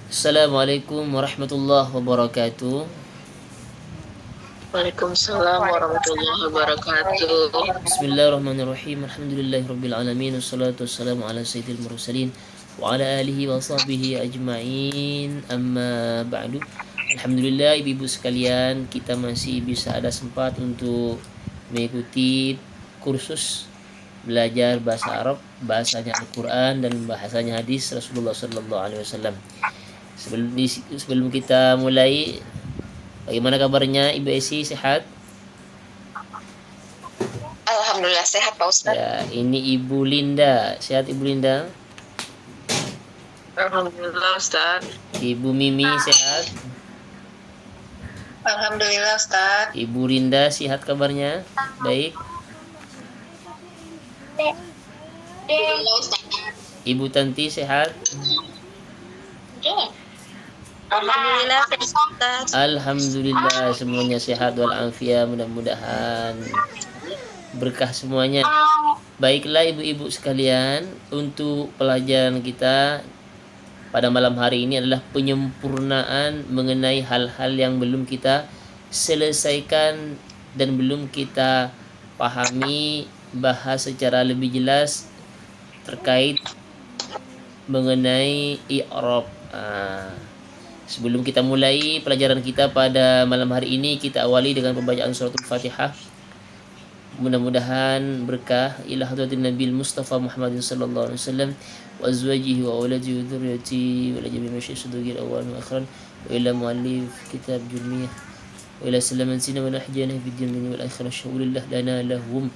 Assalamualaikum warahmatullahi wabarakatuh. Waalaikumsalam warahmatullahi wabarakatuh. Bismillahirrahmanirrahim. Alhamdulillahirabbil alamin. Wassalatu wassalamu ala sayyidil mursalin wa ala alihi wa sahbihi ajmain. Amma ba'du. Alhamdulillah ibu-ibu sekalian, kita masih bisa ada sempat untuk mengikuti kursus belajar bahasa Arab, bahasanya Al-Qur'an dan bahasanya hadis Rasulullah sallallahu alaihi wasallam. Sebelum kita mulai, bagaimana kabarnya Ibu Esi, sehat? Alhamdulillah sehat Pak Ustadz. Ya, ini Ibu Linda. Sehat Ibu Linda? Alhamdulillah Ustadz. Ibu Mimi sehat? Alhamdulillah Ustadz. Ibu Rinda sehat kabarnya? Baik. Alhamdulillah Ustadz. Ibu Tanti sehat? Alhamdulillah sehat Ustadz. Alhamdulillah semuanya sehat walafiat, mudah-mudahan berkah semuanya. Baiklah ibu-ibu sekalian, untuk pelajaran kita pada malam hari ini adalah penyempurnaan mengenai hal-hal yang belum kita selesaikan dan belum kita pahami, bahas secara lebih jelas terkait mengenai i'rab. Sebelum kita mulai pelajaran kita pada malam hari ini, kita awali dengan pembacaan suratul Fatihah. Mudah-mudahan berkah ila hadratin Nabil Mustafa Muhammadin sallallahu alaihi wasallam wa azwajihi wa auladihi wa dzurriyyatihi wa la jami'i masyayikh sudugil awal wa akhiran wa ila muallif kitab jurmiyah wa ila salaman sina wa nahjana fid dunya wal akhirah syaurillah lana lahum.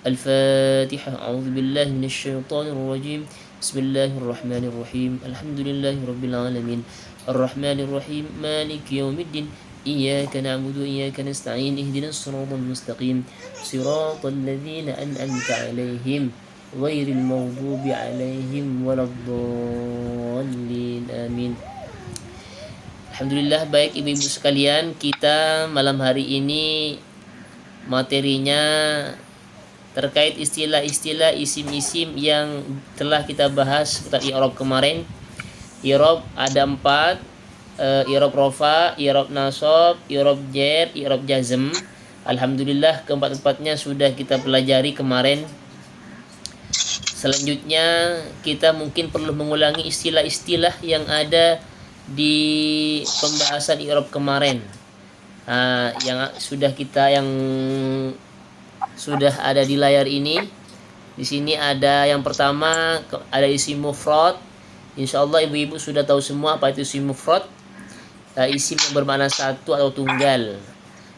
Al-Fatihah. A'udzu billahi minasy syaithanir rajim. Bismillahirrahmanirrahim. Alhamdulillahirabbil alamin. Arrahmanir rahim. Maliki yaumiddin. إياك نعبد وإياك نستعين اهدنا الصراط المستقيم صراط الذين أنعمت عليهم غير المغضوب عليهم ولا الضالين آمين. Alhamdulillah. Baik ibu-ibu sekalian, kita malam hari ini materinya terkait istilah-istilah isim-isim yang telah kita bahas seputar i'rab kemarin. I'rab ada 4, i'rab rofa, i'rab nasab, i'rab jar, i'rab jazm. Alhamdulillah keempat-empatnya sudah kita pelajari kemarin. Selanjutnya kita mungkin perlu mengulangi istilah-istilah yang ada di pembahasan i'rab kemarin. Yang sudah ada di layar ini. Di sini ada yang pertama, ada isim mufrad. Insyaallah ibu-ibu sudah tahu semua apa itu isim mufrad. Isim yang bermakna satu atau tunggal.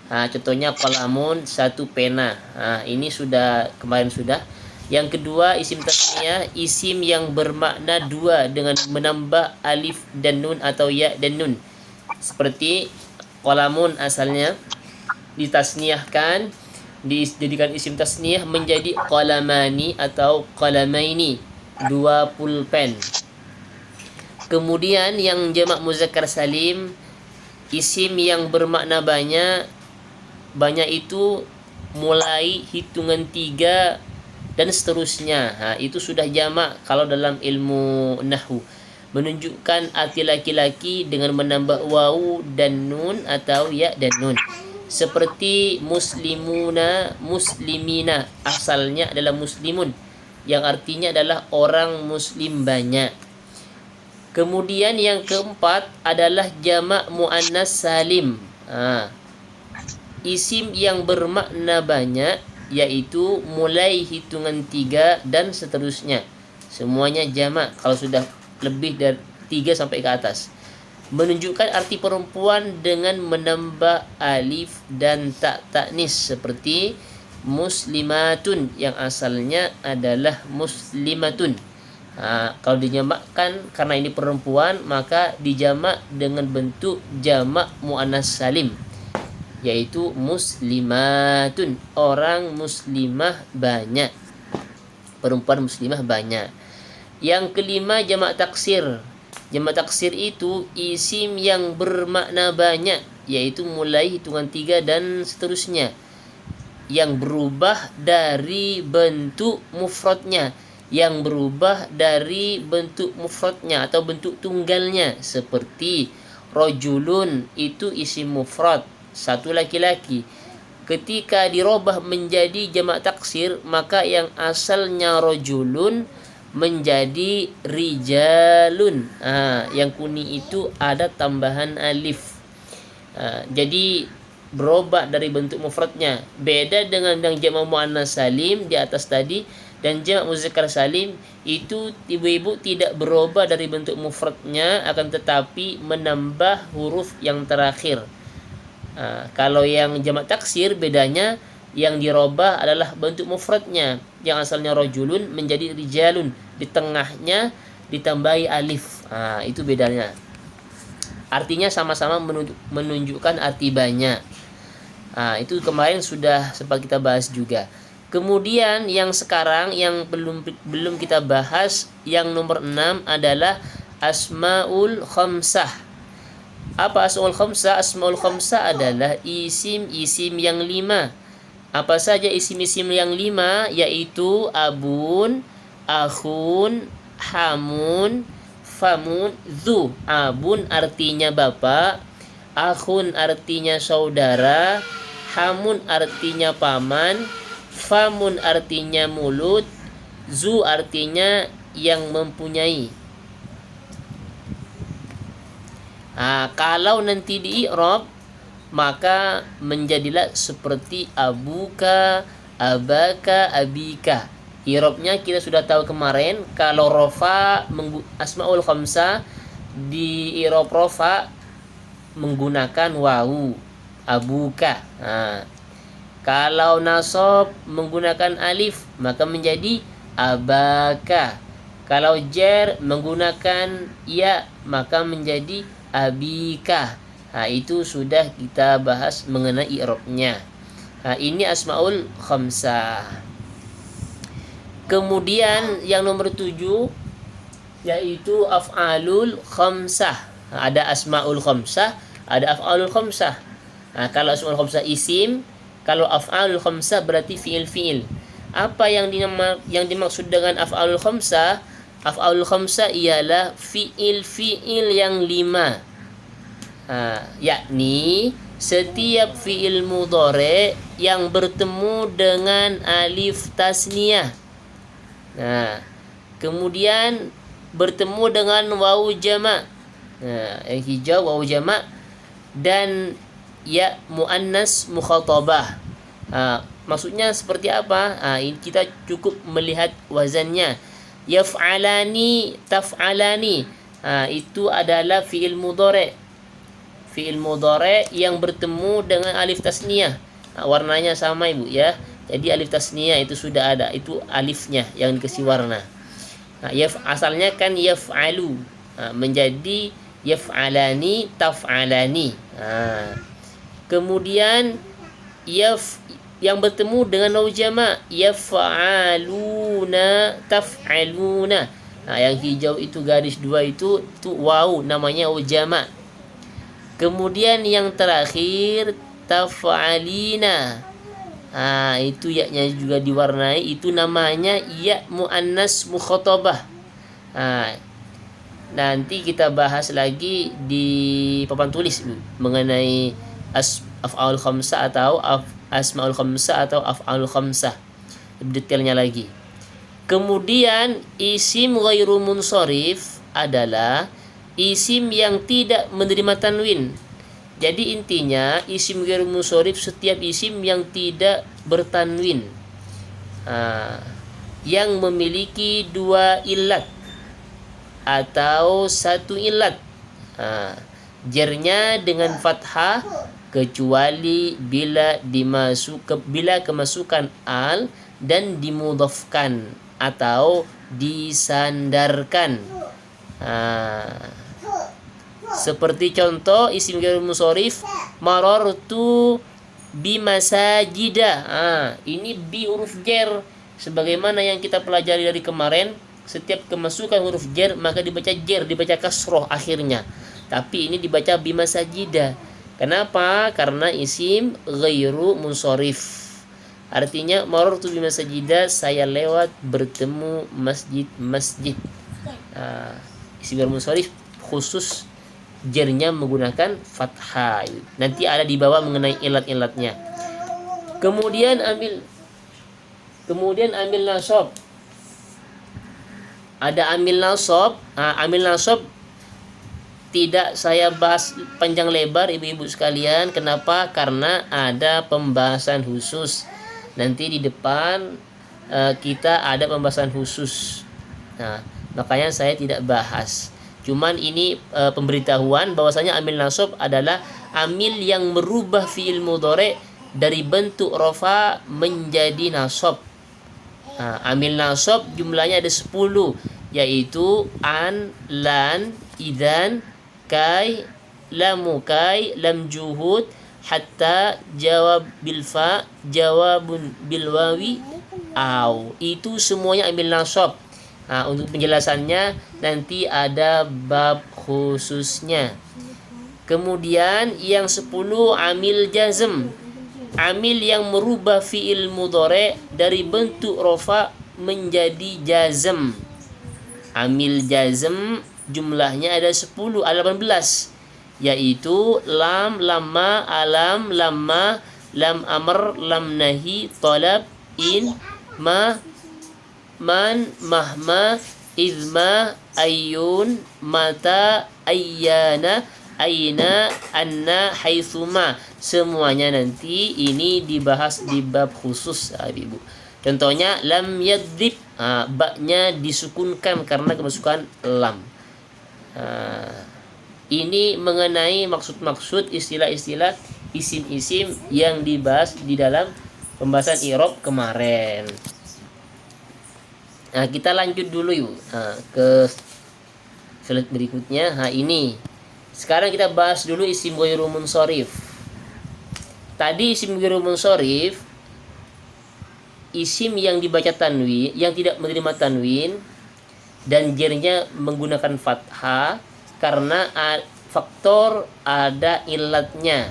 Contohnya qalamun, satu pena. Ini kemarin sudah. Yang kedua isim tasniyah, isim yang bermakna dua dengan menambah alif dan nun atau ya dan nun. Seperti qalamun asalnya ditasniyahkan, dijadikan isim tasniyah menjadi qalamani atau qalamaini, 2 pulpen. Kemudian yang jamak muzakkar salim, isim yang bermakna banyak itu mulai hitungan 3 dan seterusnya. Itu sudah jamak kalau dalam ilmu nahwu, menunjukkan arti laki-laki dengan menambah wawu dan nun atau ya dan nun. Seperti muslimuna, muslimina, asalnya adalah muslimun yang artinya adalah orang muslim banyak. Kemudian yang keempat adalah jamak muannas salim. Isim yang bermakna banyak yaitu mulai hitungan 3 dan seterusnya. Semuanya jamak kalau sudah lebih dari 3 sampai ke atas. Menunjukkan arti perempuan dengan menambah alif dan tak taknis, seperti muslimatun yang asalnya adalah muslimatun. Kalau dijamakkan karena ini perempuan, maka dijamak dengan bentuk jamak muannas salim, yaitu muslimatun, orang muslimah banyak, perempuan muslimah banyak. Yang kelima jamak taksir. Jamak taksir itu isim yang bermakna banyak, yaitu mulai hitungan 3 dan seterusnya, yang berubah dari bentuk mufradnya. yang berubah dari bentuk mufradnya atau bentuk tunggalnya, seperti rojulun itu isim mufrad, satu laki-laki. Ketika dirubah menjadi jamak taksir, maka yang asalnya rojulun menjadi rijalun. Yang kuning itu ada tambahan alif. Jadi berubah dari bentuk mufradnya. Beda dengan yang jamak muannas salim di atas tadi, dan jamak muzakkar salim itu ibu-ibu tidak berubah dari bentuk mufradnya, akan tetapi menambah huruf yang terakhir. Kalau yang jamak taksir bedanya, yang dirubah adalah bentuk mufradnya, yang asalnya rajulun menjadi rijalun, di tengahnya ditambahi alif. Itu bedanya. Artinya sama-sama menunjukkan arti banyak. Itu kemarin sudah sempat kita bahas juga. Kemudian yang sekarang yang belum kita bahas, yang nomor 6 adalah asmaul khamsah. Apa asmaul khamsah? Asmaul khamsah adalah isim-isim yang 5. Apa saja isim-isim yang 5? Yaitu abun, akhun, hamun, famun, zu. Abun artinya bapak, akhun artinya saudara, hamun artinya paman, famun artinya mulut, zu artinya yang mempunyai. Kalau nanti di i'rab, maka menjadilah seperti abuka, abaka, abika. I'rabnya kita sudah tahu kemarin. Kalau rofa asmaul khamsah di i'rab rofa menggunakan wawu, abuka. Kalau nasab menggunakan alif, maka menjadi abaka. Kalau jar menggunakan ya, maka menjadi abika. Itu sudah kita bahas mengenai i'rabnya. Ini asmaul khamsah. Kemudian yang nomor 7 yaitu af'alul khamsah. Ada asmaul khamsah, ada af'alul khamsah. Kalau asmaul khamsah isim, kalau af'alul khamsah berarti fiil-fiil. Apa yang dimaksud dengan af'alul khamsah? Af'alul khamsah ialah fiil-fiil yang 5. Yakni setiap fiil mudhari yang bertemu dengan alif tasniyah. Kemudian bertemu dengan wawu jamak. Yang hijau wawu jamak dan ya muannas mukhatabah. Maksudnya seperti apa? Ini kita cukup melihat wazannya. Yaf'alani, taf'alani. Itu adalah fiil mudhari. Fiil mudhari yang bertemu dengan alif tasniyah. Warnanya sama ibu ya. Jadi alif tasniyah itu sudah ada. Itu alifnya yang dikasih warna. Asalnya kan yaf'alu. Menjadi yaf'alani, taf'alani. Kemudian yang bertemu dengan wawu jamak, yaf'aluna, taf'aluna. Yang hijau itu garis 2 itu wawu, namanya wawu jamak. Kemudian yang terakhir taf'alina. Itu ya-nya juga diwarnai, itu namanya ya muannas mukhatabah. Nanti kita bahas lagi di papan tulis mengenai af'alul khamsah atau asmaul khamsah atau af'alul khamsah, detailnya lagi. Kemudian isim ghairu munsharif adalah isim yang tidak menerima tanwin. Jadi intinya isim ghairu munsharif setiap isim yang tidak bertanwin, yang memiliki 2 ilat atau 1 ilat. Jarnya dengan fathah kecuali bila kemasukan al dan dimudhafkan atau disandarkan. Seperti contoh isim ghairu munsharif marartu bimasajida. Ini bi huruf jar, sebagaimana yang kita pelajari dari kemarin. Setiap kemasukan huruf jar maka dibaca jar, dibaca kasroh akhirnya. Tapi ini dibaca bimasajida. Kenapa? Karena isim ghairu munsharif. Artinya marartu bi masajida, saya lewat bertemu masjid-masjid. Isim ghairul munsharif khusus jernya menggunakan fathah. Nanti ada di bawah mengenai ilat-ilatnya. Kemudian ambil nasab. Ada amil nasab. Amil nasab tidak saya bahas panjang lebar ibu-ibu sekalian. Kenapa? Karena ada pembahasan khusus. Nanti di depan kita ada pembahasan khusus. Makanya saya tidak bahas. Cuman ini pemberitahuan bahwasanya amil nasab adalah amil yang merubah fi'il mudhari dari bentuk rafa menjadi nasab. Amil nasab jumlahnya ada 10, yaitu an, lan, idan, kai, lamukai, lam juhud, hatta, jawab bil fa, jawabun bil wawi, au. Itu semuanya ambil nasab. Untuk penjelasannya nanti ada bab khususnya. Kemudian yang 10 amil jazm. Amil yang merubah fi'il mudhari dari bentuk rafa menjadi jazm. Amil jazm jumlahnya ada 10, ada 18, yaitu lam, lamma, alam, lamma, lam amr, lam nahi, talab, in, ma, man, mahma, izma, ayyun, mata, ayyana, aina, anna, haitsuma. Semuanya nanti ini dibahas di bab khusus, ibu. Contohnya lam yadrib, baknya disukunkan karena kemasukan lam. Ini mengenai maksud-maksud istilah-istilah isim-isim yang dibahas di dalam pembahasan i'rab kemarin. Kita lanjut dulu yuk ke slide berikutnya. Ini sekarang kita bahas dulu isim ghairul munsharif. Tadi isim ghairul munsharif isim yang dibaca tanwin, yang tidak menerima tanwin dan jernya menggunakan fathah karena faktor ada ilatnya.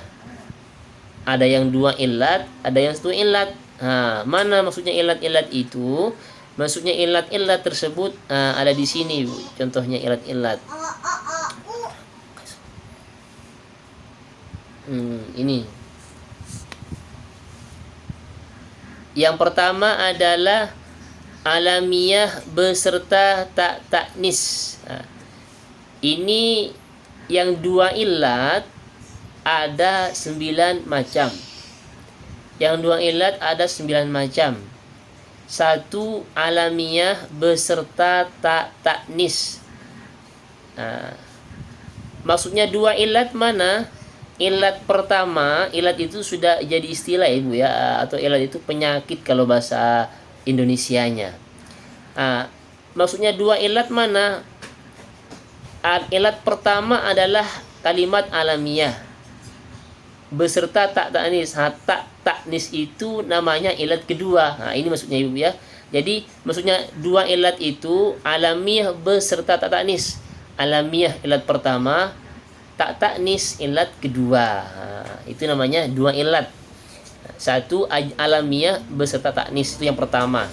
Ada yang 2 ilat, ada yang 1 ilat. Mana maksudnya ilat-ilat itu? Maksudnya ilat-ilat tersebut ada di sini, Bu. Contohnya ilat-ilat. Ini. Yang pertama adalah alamiah beserta tak taknis. Ini yang 2 ilat ada 9 macam. Yang 2 ilat ada 9 macam. 1 alamiah beserta tak taknis. Maksudnya 2 ilat mana? Ilat pertama, ilat itu sudah jadi istilah ibu ya, atau ilat itu penyakit kalau bahasa Indonesianya. Maksudnya 2 ilat mana? Ilat pertama adalah kalimat alamiah beserta tak taknis. Tak taknis itu namanya ilat kedua. Ini maksudnya ibu ya. Jadi maksudnya 2 ilat itu alamiah beserta tak taknis. Alamiah ilat pertama, tak taknis ilat kedua. Itu namanya 2 ilat. 1 alamiah beserta taknis, itu yang pertama.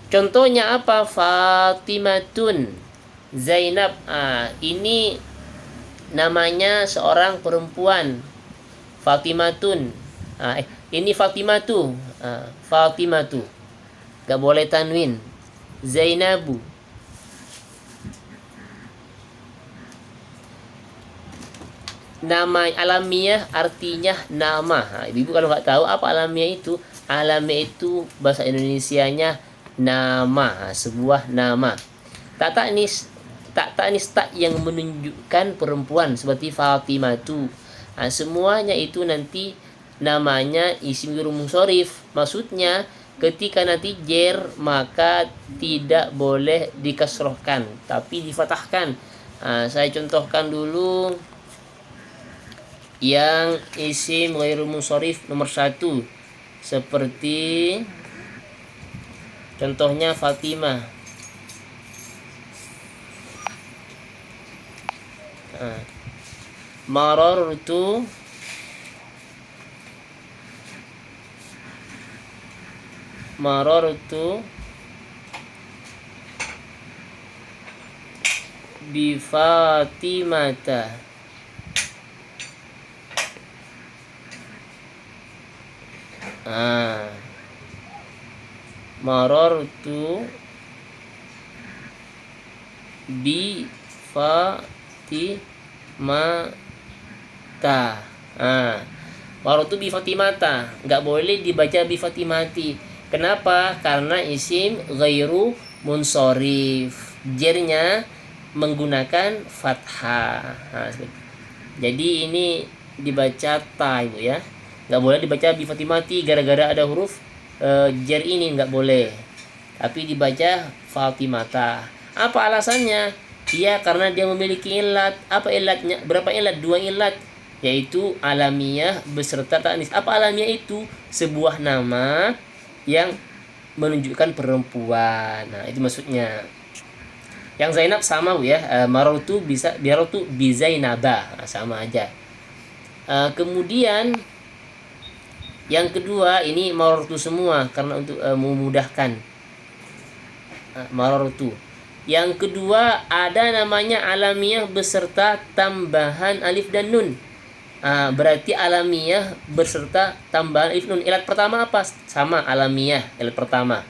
Contohnya apa? Fatimatun, Zainab. Ini namanya seorang perempuan. Fatimatun. Ini Fatimatu. Fatimatu. Gak boleh tanwin. Zainabu. Nama alamiah artinya nama. Ibu kalau nggak tahu apa alamiah itu, alamiah itu bahasa Indonesianya nama, sebuah nama. Tak taknis tak yang menunjukkan perempuan seperti Fatimatu. Semuanya itu nanti namanya isim ghairul munsharif. Maksudnya ketika nanti jer maka tidak boleh dikasrohkan tapi difatahkan. Saya contohkan dulu yang isim ghairul munsharif nomor 1, seperti contohnya Fatimah. Marartu marartu bi Fatimata. Marartu bi Fatimata. Marartu bi Fatimata, nggak boleh dibaca bi Fatimati. Kenapa? Karena isim ghairu munsorif, jernya menggunakan fathah. Jadi ini dibaca ta, Ibu ya. Nggak boleh dibaca bi Fatimati gara-gara ada huruf jer ini, nggak boleh. Tapi dibaca Fatimata. Apa alasannya? Ya karena dia memiliki ilat. Apa ilatnya? Berapa ilat? 2 ilat, yaitu alamiah beserta ta'nis. Apa alamiah itu? Sebuah nama yang menunjukkan perempuan. Nah, itu maksudnya. Yang Zainab sama, Bu ya. Marartu bisa biaratu bi Zainaba. Nah, sama aja. Kemudian yang kedua ini marartu semua karena untuk memudahkan. Marartu. Yang kedua ada namanya alamiah beserta tambahan alif dan nun. Berarti alamiah beserta tambahan alif nun. Ilat pertama apa? Sama, alamiah, ilat pertama.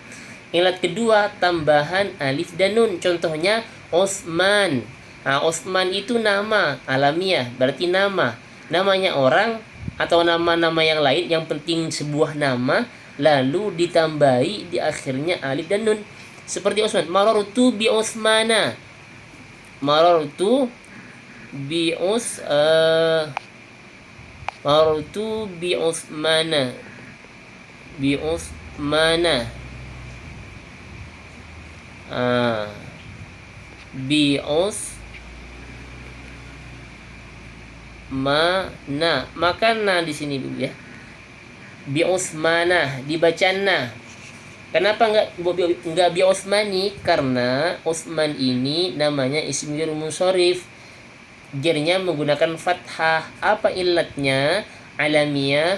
Ilat kedua tambahan alif dan nun. Contohnya Osman. Osman itu nama alamiah, berarti nama. Namanya orang atau nama-nama yang lain, yang penting sebuah nama lalu ditambahi di akhirnya alif dan nun. Seperti Osman, marartu bi Osmana. Marartu bi marartu bi Osmana. Bi Osmana. Bi Osmana. Makan di sini dulu ya. Bi Osmana dibaca na. Kenapa enggak bi Osmani? Karena Osman ini namanya isim ghairu munsorif, jernya menggunakan fathah. Apa ilatnya? Alamiah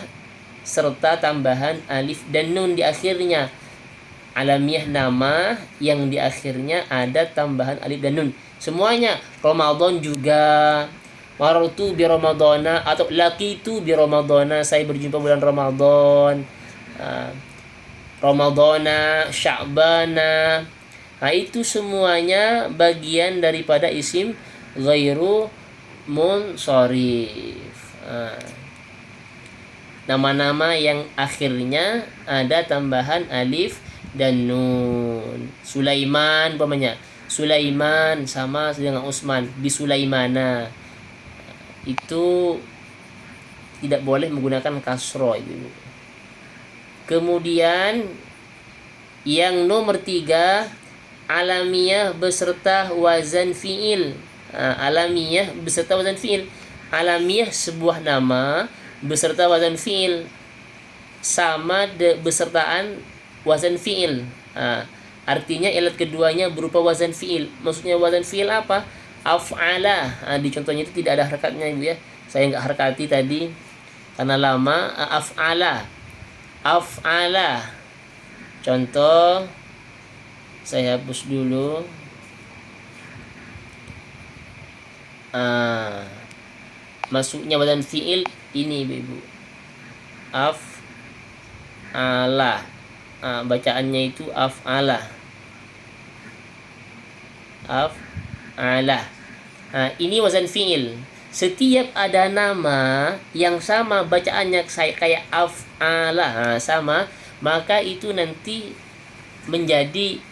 serta tambahan alif dan nun di akhirnya. Alamiah nama yang di akhirnya ada tambahan alif dan nun. Semuanya. Ramadan juga. Marartu bi Ramadana atau laqitu bi Ramadana, saya berjumpa bulan Ramadan. Ramadana, Sya'bana. Itu semuanya bagian daripada isim ghairu munsharif. Nama-nama yang akhirnya ada tambahan alif dan nun. Sulaiman umpamanya. Sulaiman sama dengan Utsman, bi Sulaimana. Itu tidak boleh menggunakan kasroh, Ibu. Kemudian yang nomor 3, alamiah beserta wazan fi'il. Alamiah beserta wazan fi'il. Alamiah sebuah nama beserta wazan fi'il, sama besertaan wazan fi'il. Artinya ilat keduanya berupa wazan fi'il. Maksudnya wazan fi'il apa? Af'ala. Di contohnya itu tidak ada harakatnya, Ibu ya. Saya nggak harakati tadi karena lama. Af'ala. Af'ala. Contoh, saya hapus dulu. Masuknya wazan fi'il ini, Ibu. Af'ala. Bacaannya itu af'ala. Af'ala. Ini wazan fi'il. Setiap ada nama yang sama bacaannya kayak af'ala, sama, maka itu nanti menjadi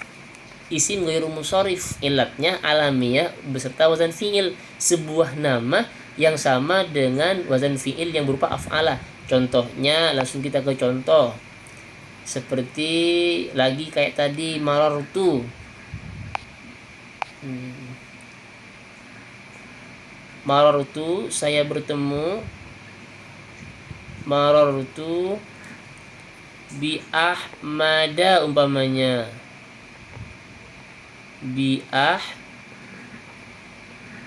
isim ghairu munsharif. Ilatnya alamiah beserta wazan fi'il, sebuah nama yang sama dengan wazan fi'il yang berupa af'ala. Contohnya langsung kita ke contoh. Seperti lagi kayak tadi marartu. Marartu, saya bertemu. Marartu bi Ahmada umpamanya. Bi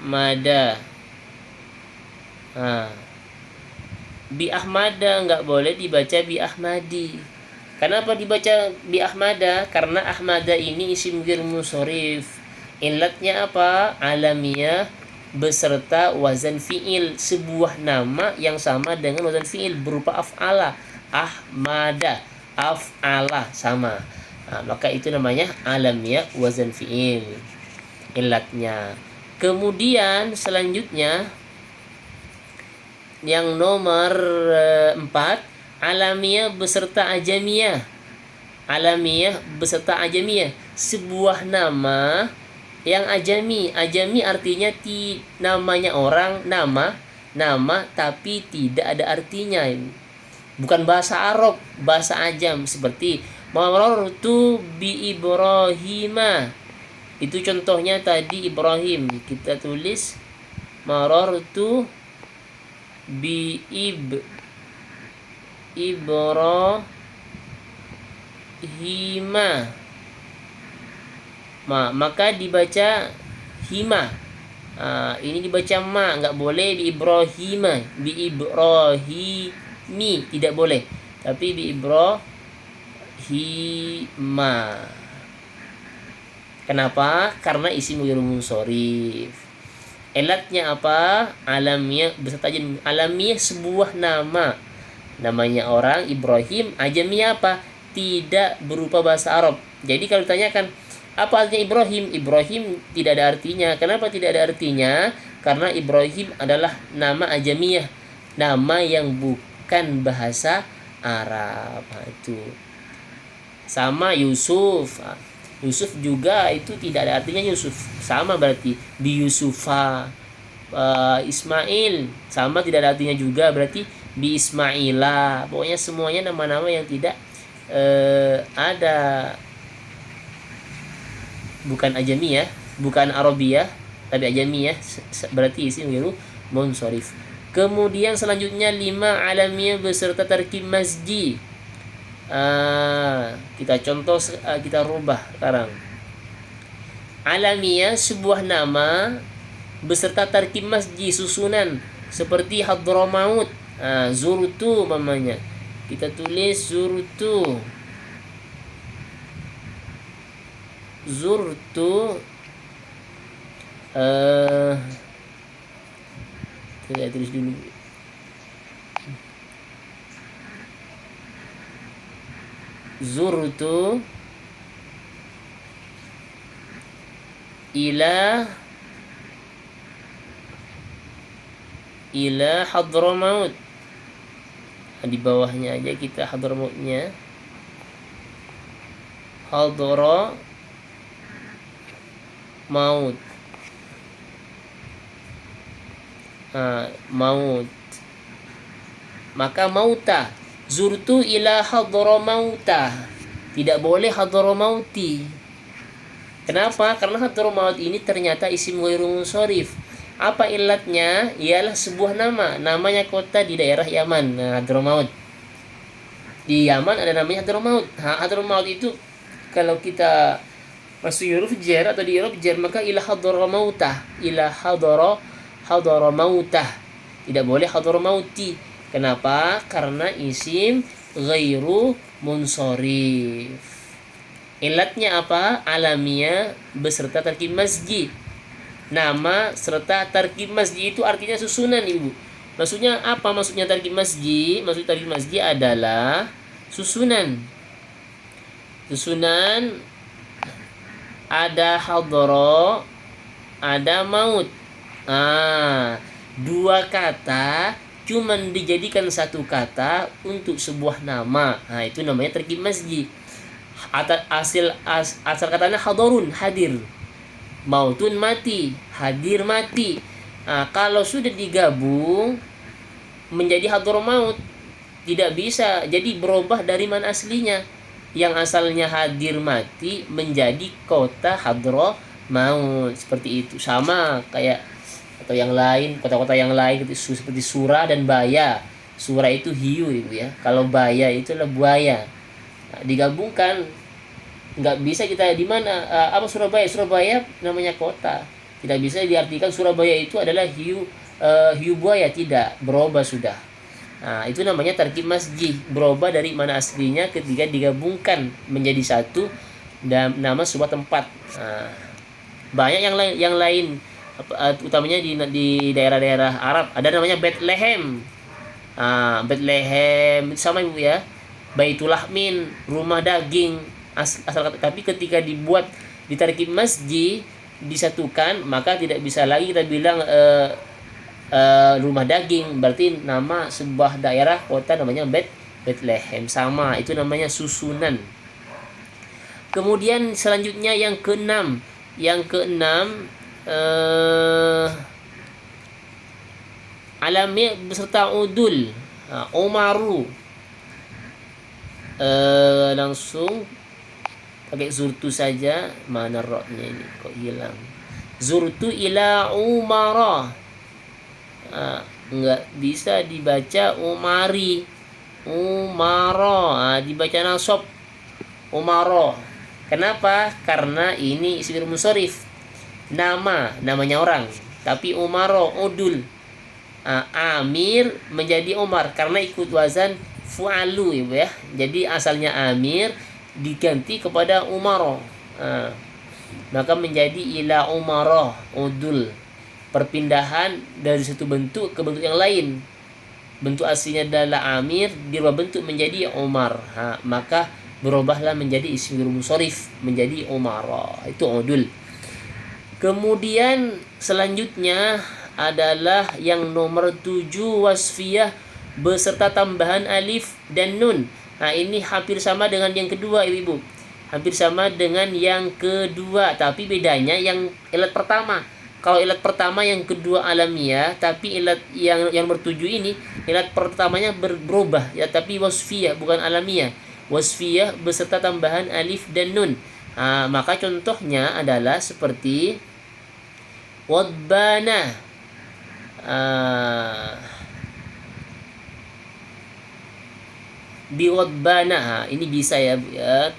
Ahmada. Bi Ahmada nggak boleh dibaca bi Ahmadi. Kenapa dibaca bi ahmada? Karena ahmada ini isim ghair munsharif. Ilatnya apa? Alamiah beserta wazan fi'il, sebuah nama yang sama dengan wazan fi'il berupa af'ala. Ahmada, af'ala sama. Nah, maka itu namanya alamiah wazan fi'il. Ilatnya. Kemudian selanjutnya yang nomor 4, alamiah beserta ajamiyah. Alamiah beserta ajamiyah, sebuah nama yang ajami. Ajami artinya namanya orang, nama tapi tidak ada artinya. Bukan bahasa Arab, bahasa ajam, seperti marartu bi Ibrahima. Itu contohnya tadi Ibrahim. Kita tulis marartu bi Ibrahima. Maka dibaca hima. Ini dibaca ma, nggak boleh bi Ibrahima, bi Ibrahimi tidak boleh, tapi bi Ibrahima. Kenapa? Karena isim ghair munsharif. Elatnya apa? Alamiah beserta ajam. Alamiah sebuah nama, namanya orang Ibrahim. Ajamiyah apa? Tidak berupa bahasa Arab. Jadi kalau ditanyakan apa artinya Ibrahim? Ibrahim tidak ada artinya. Kenapa tidak ada artinya? Karena Ibrahim adalah nama ajamiyah, nama yang bukan bahasa Arab. Itu sama Yusuf. Yusuf juga itu tidak ada artinya Yusuf, sama berarti bi Yusufa. Ismail sama tidak ada artinya juga, berarti bi Ismaila. Pokoknya semuanya nama-nama yang tidak ada, bukan ajami ya, bukan Arabiyah tapi ajami ya, berarti isim ghair munsharif. Kemudian selanjutnya 5, alamiah beserta tarkib masji. Kita contoh, kita rubah sekarang. Alamiah sebuah nama beserta tarkib masji, susunan, seperti Hadramaut. Zurtu mamanya. Kita tulis zurtu kita tulis dulu. Zurtu ila Hadramaut. Di bawahnya aja kita Hadramautnya. Hadramaut. Maut. Maka mauta. Zurtu ila Hadramauta. Tidak boleh Hadramauti. Kenapa? Karena Hadramaut ini ternyata isim ghair munsharif. Apa ilatnya? Ialah sebuah nama, namanya kota di daerah Yaman. Hadramaut. Di Yaman ada namanya Hadramaut. Hadramaut itu kalau kita masuk huruf jar atau di huruf jar, maka ila Hadramauta, ila Hadramauta. Tidak boleh Hadramauti. Kenapa? Karena isim ghairu munsharif. Ilatnya apa? Alamiah beserta tarkib masji. Nama serta tarkib masji itu artinya susunan, Ibu. Maksudnya apa? Maksudnya tarkib masji? Maksud tarkib masji adalah susunan. Susunan ada hadra, ada maut. Dua kata cuman dijadikan satu kata untuk sebuah nama. Itu namanya tarkib masji. Asal katanya hadarun, hadir. Mautun, mati. Hadir, mati. Kalau sudah digabung menjadi hadramaut, tidak bisa. Jadi berubah dari mana aslinya. Yang asalnya hadir mati menjadi kota hadramaut. Seperti itu. Sama kayak atau yang lain, kota-kota yang lain seperti Surah dan Baya. Surah itu hiu itu ya. Kalau Baya itu adalah buaya. Digabungkan, nggak bisa kita di mana apa Surabaya. Surabaya namanya kota. Tidak bisa diartikan Surabaya itu adalah hiu buaya, tidak, berubah sudah. Nah, itu namanya tarkib masjid, berubah dari mana aslinya ketika digabungkan menjadi satu dan nama sebuah tempat. Nah, banyak yang lain utamanya di daerah-daerah Arab ada namanya Bethlehem. Bethlehem sama ibu ya, Baitul Lahmin, rumah daging, tapi ketika dibuat di tarkib masjid disatukan, maka tidak bisa lagi kita bilang rumah daging, berarti nama sebuah daerah kota namanya Bethlehem, sama itu namanya susunan. Kemudian selanjutnya yang keenam alami beserta udul. Umaru, langsung pakai zurtu saja. Mana roknya ini kok hilang? Zurtu ila umara. Nggak bisa dibaca umari, umaro. Dibaca nasab umaro. Kenapa? Karena ini isim munsharif, namanya orang, tapi umaro udul. Amir menjadi Umar karena ikut wazan fu'alu ya. Jadi asalnya Amir diganti kepada Umaro. Maka menjadi ila Umaro udul. Perpindahan dari satu bentuk ke bentuk yang lain. Bentuk aslinya adalah Amir, dirubah bentuk menjadi Umar. Maka berubahlah menjadi isim munsharif menjadi Umaro. Itu udul. Kemudian selanjutnya adalah yang nomor 7 wasfiyah beserta tambahan alif dan nun. Ini hampir sama dengan yang kedua ibu-ibu. Hampir sama dengan yang kedua, tapi bedanya yang ilat pertama. Kalau ilat pertama yang kedua alamiah, tapi ilat yang nomor 7 ini ilat pertamanya berubah ya, tapi wasfiyah bukan alamiah. Wasfiyah beserta tambahan alif dan nun. Maka contohnya adalah seperti wadbana. Biwadbana, ini bisa ya Bu ya.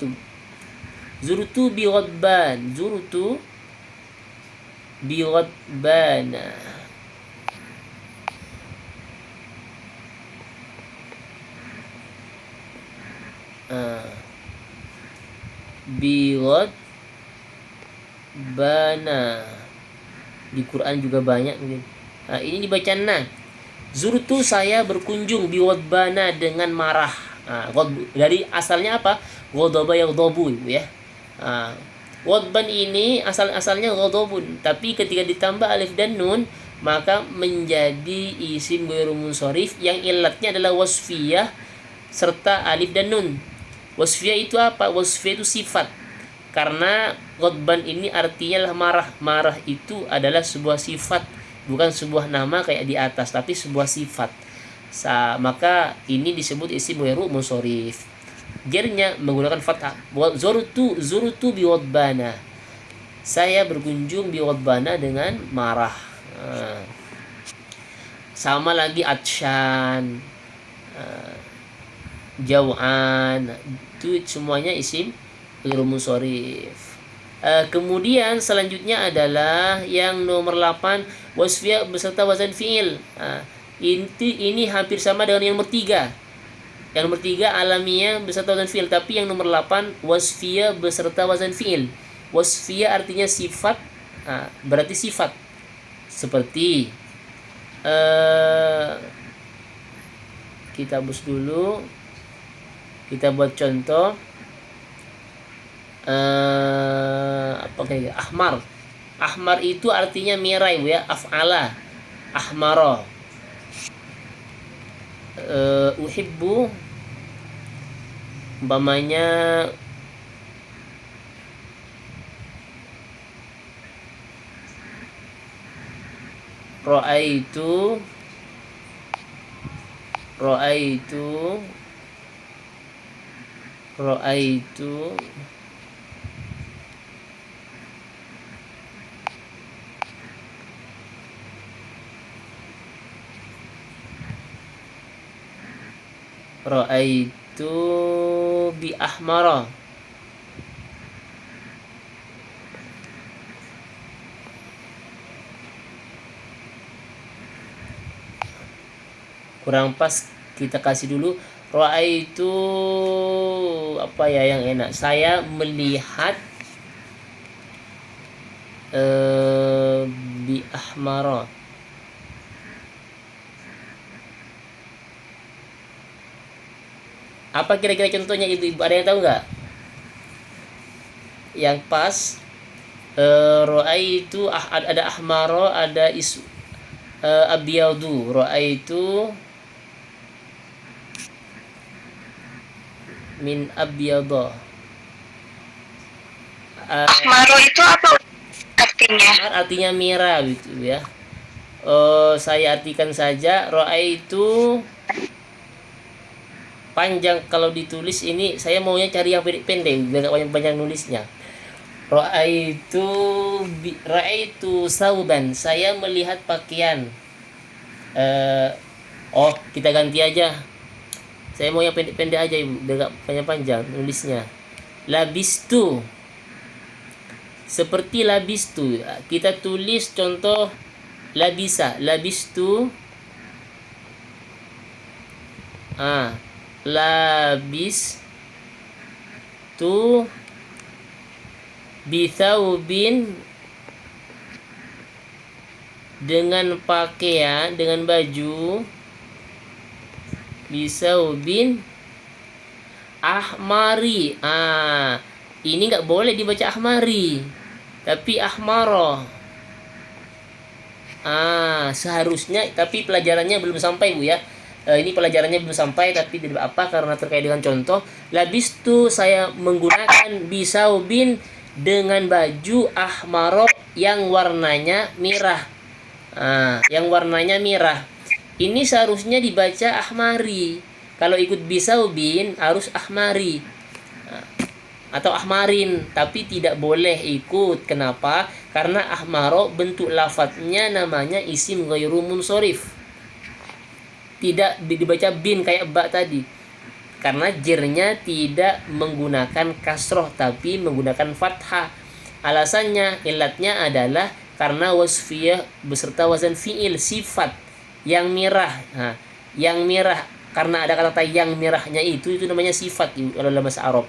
Zurtu biwadban, zurtu biwadbana. Biwadbana. Di Quran juga banyak mungkin. Ini dibaca nah. Zurtu, saya berkunjung, biwadbana, dengan marah. Dari asalnya apa? Ghadaba yaghdabu ya. Wadban ini asalnya ghadabun, tapi ketika ditambah alif dan nun maka menjadi isim ghairu munsharif yang ilatnya adalah wasfiyah serta alif dan nun. Wasfiyah itu apa? Wasfiyah itu sifat. Karena ghadban ini artinya adalah marah. Marah itu adalah sebuah sifat, bukan sebuah nama kayak di atas, tapi sebuah sifat. Maka ini disebut isim ghairu munsharif. Jernya menggunakan fathah. Zurtu biwadbana. Saya berkunjung biwadbana dengan marah. Sama lagi atsyan, jau'an, itu semuanya isim ghairu munsharif. Kemudian selanjutnya adalah yang nomor 8 wasfiyah beserta wazan fi'il. Ini hampir sama dengan yang nomor 3. Yang nomor 3 alamiah beserta wazan fi'il, tapi yang nomor 8 wasfiyah beserta wazan fi'il. Wasfiyah artinya sifat, berarti sifat. Seperti kita hapus dulu, kita buat contoh. Apa kayak ahmar. Ahmar itu artinya merah ya, af'ala. Ahmaro. Uhibbu, umpamanya Ra'aitu bi ahmara. Kurang pas kita kasih dulu. Ra'aitu, apa ya yang enak? Saya melihat bi ahmara. Apa kira-kira contohnya ibu-ibu? Ada yang tahu nggak? Yang pas ra'aitu ada ahmara, ada abyadu. Ra'aitu min abyada. Ahmaro itu apa artinya? Artinya merah gitu ya. Saya artikan saja ra'aitu panjang. Kalau ditulis ini saya maunya cari yang pendek-pendek biar gak banyak nulisnya. Ra'aitu sauban, saya melihat pakaian. Kita ganti aja. Saya mau yang pendek-pendek aja ibu, biar gak panjang-panjang nulisnya. Labistu, seperti labistu, kita tulis contoh labisa. Labistu, labis tu bithaubin, dengan pakaian, dengan baju, bisaubin ahmari. Ini nggak boleh dibaca ahmari, tapi ahmaro. Seharusnya, tapi pelajarannya belum sampai bu ya. Ini pelajarannya belum sampai, tapi tidak apa karena terkait dengan contoh. Labistu, saya menggunakan bisaubin, dengan baju ahmaro yang warnanya merah. Yang warnanya merah. Ini seharusnya dibaca ahmari. Kalau ikut bisaubin harus ahmari atau ahmarin, tapi tidak boleh ikut. Kenapa? Karena ahmaro bentuk lafadznya namanya isim ghairu munsharif. Tidak dibaca bin kayak ba tadi. Karena jirnya tidak menggunakan kasroh tapi menggunakan fathah. Alasannya, ilatnya adalah karena wasfiyah beserta wazan fi'il, sifat yang merah. Yang merah, karena ada kata yang merahnya itu namanya sifat kalau dalam bahasa Arab.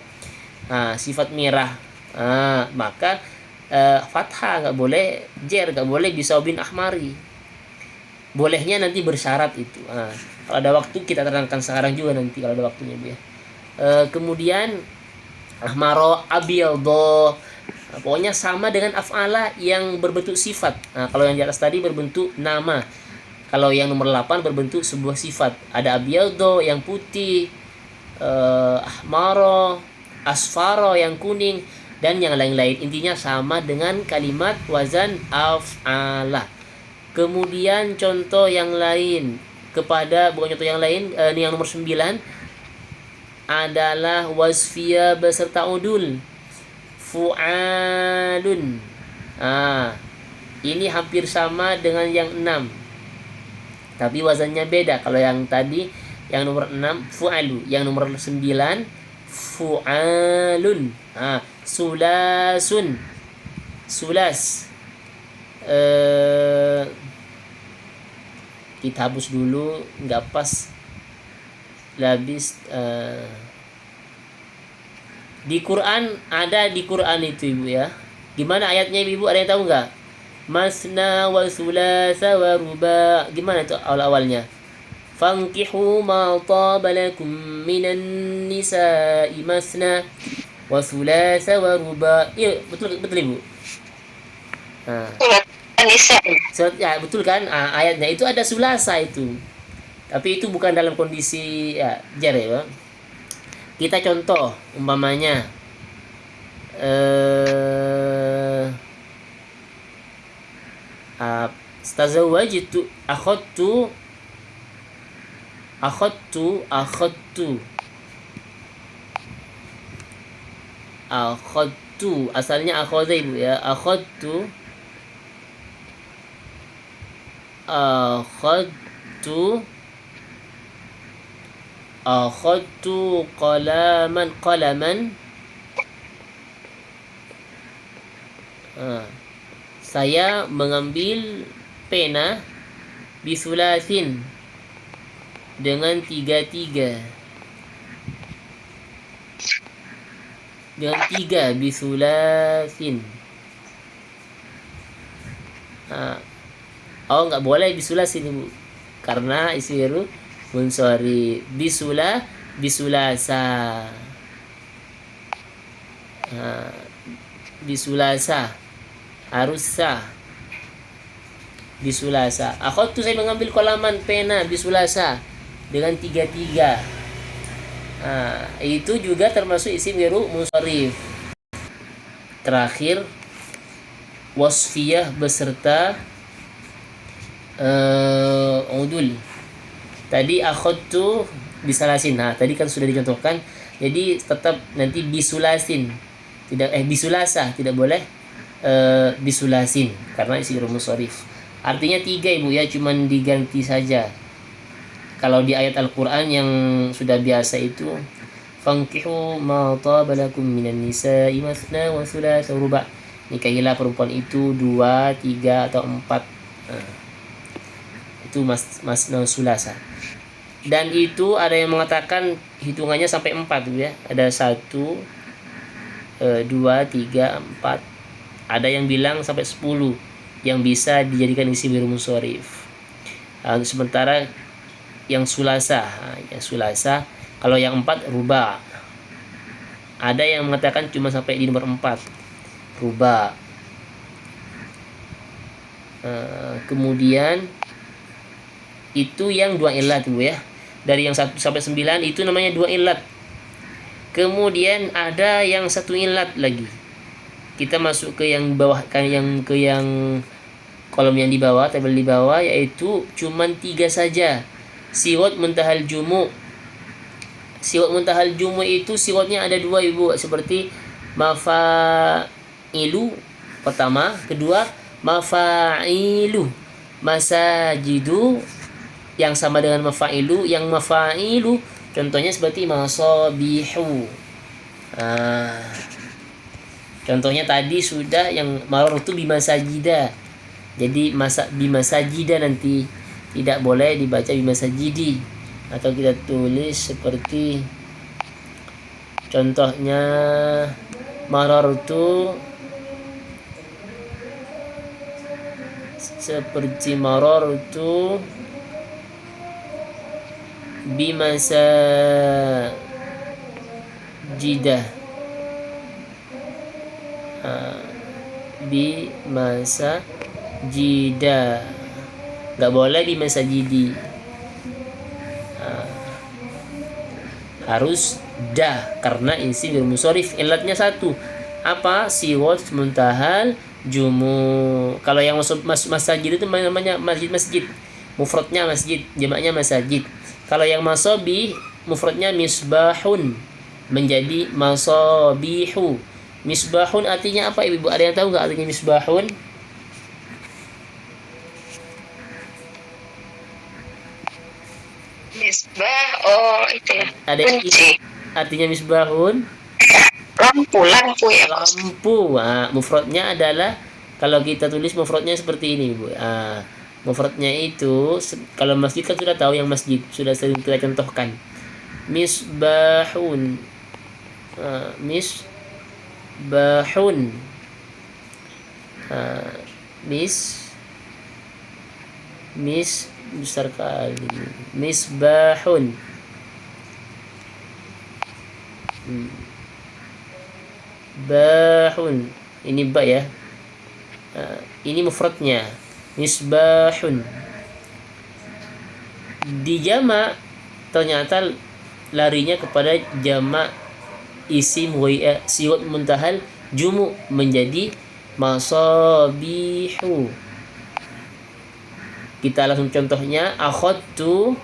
Sifat merah. Maka fathah nggak boleh, jer nggak boleh, bisaubin ahmari. Bolehnya nanti bersyarat itu. Kalau ada waktu kita terangkan sekarang juga nanti kalau ada waktunya bu ya. Kemudian ahmaro, abyadho, pokoknya sama dengan af'ala yang berbentuk sifat. Kalau yang di atas tadi berbentuk nama. Kalau yang nomor 8 berbentuk sebuah sifat. Ada abyadho yang putih, ahmaro, asfaro yang kuning, dan yang lain-lain. Intinya sama dengan kalimat wazan af'ala. Kemudian contoh yang lain bukan contoh yang lain, ini yang nomor 9 adalah wasfiyah beserta udul. Fu'alun. Ini hampir sama dengan yang 6. Tapi wazannya beda. Kalau yang tadi yang nomor 6 fu'alu, yang nomor 9 fu'alun. Sulasun. Sulas. Kita hapus dulu, nggak pas. Labis di Quran, ada di Quran itu ibu ya. Gimana ayatnya ibu, ada yang tahu nggak? Masna wa thulatha wa ruba. Gimana itu awal-awalnya? Fankihu ma taba lakum minan nisa'i masna wa thulatha wa ruba. Iya, betul ibu. Ya betul kan, ayatnya itu ada sulasa itu, tapi itu bukan dalam kondisi jar ya. Kita contoh umpamanya stazawajtu akhadtu asalnya akhadha ibu ya. Akhadtu qalaman. Saya mengambil pena bisulasin dengan tiga bisulasin. Oh, nggak boleh bisulasin ibu, karena ismiru munsharif. Bisulasa. Bisulasa harus sah. Bisulasa. Akhadtu, saya mengambil kolaman pena bisulasa dengan tiga. Itu juga termasuk isim gharu munsharif. Terakhir wasfiyah beserta udul. Tadi akhadtu bisalasin. Tadi kan sudah dicontohkan. Jadi tetap nanti bisulasin. Tidak bisulasa, tidak boleh bisulasin karena isim gharu munsharif. Artinya 3 ibu ya, cuman diganti saja. Kalau di ayat Al-Quran yang sudah biasa itu, fankihu ma taba lakum minan nisa'i mathna wa thulatha wa ruba'. Nikahilah perempuan itu 2, 3 atau 4. Itu masna sulasa. Dan itu ada yang mengatakan hitungannya sampai 4 ya. Ada 1, 2, 3, 4. Ada yang bilang sampai 10 yang bisa dijadikan isim gharu munsharif. Sementara yang sulasa, kalau yang 4 ruba. Ada yang mengatakan cuma sampai di nomor 4 ruba. Kemudian itu yang 2 ilat Bu ya. Dari yang 1 sampai 9 itu namanya 2 ilat. Kemudian ada yang 1 ilat lagi. Kita masuk ke yang bawah, yang kolom yang di bawah, tabel di bawah, yaitu cuman 3 saja. Siwat muntahal jumu. Siwat muntahal jumu itu siwatnya ada 2 ibu, seperti mafa'ilu pertama, kedua mafa'ilu. Masajidu yang sama dengan mafa'ilu, yang mafa'ilu contohnya seperti masabihu. Contohnya tadi sudah yang marartu bimasajida. Jadi bimasajida nanti tidak boleh dibaca bimasajidi, atau kita tulis seperti contohnya marartu bimasajida. Bimasajida, nggak boleh bimasajidi, harus dah karena isim gharu munsharif. Ilatnya 1 apa? Siwat muntahal jumu. Kalau yang masajid itu namanya masjid, mufradnya masjid, jamaknya masajid. Kalau yang masabi, mufradnya misbahun, menjadi masabihu. Misbahun artinya apa ibu? Ada yang tahu nggak artinya misbahun? Misbah, itu ya. Ada yang artinya misbahun? Lampu ya. Lampu. Mufradnya adalah, kalau kita tulis mufradnya seperti ini ibu. Mufradnya itu kalau masjid kan sudah tahu, yang masjid sudah sering kita contohkan. Misbahun. Misbahun. Besar kali. Misbahun. Bahun. Ini ba ya. Ini mufradnya. Misbahun. Di jamak ternyata larinya kepada jamak isim siwat muntahal jumu, menjadi masabihu. Kita langsung contohnya. Akhadtu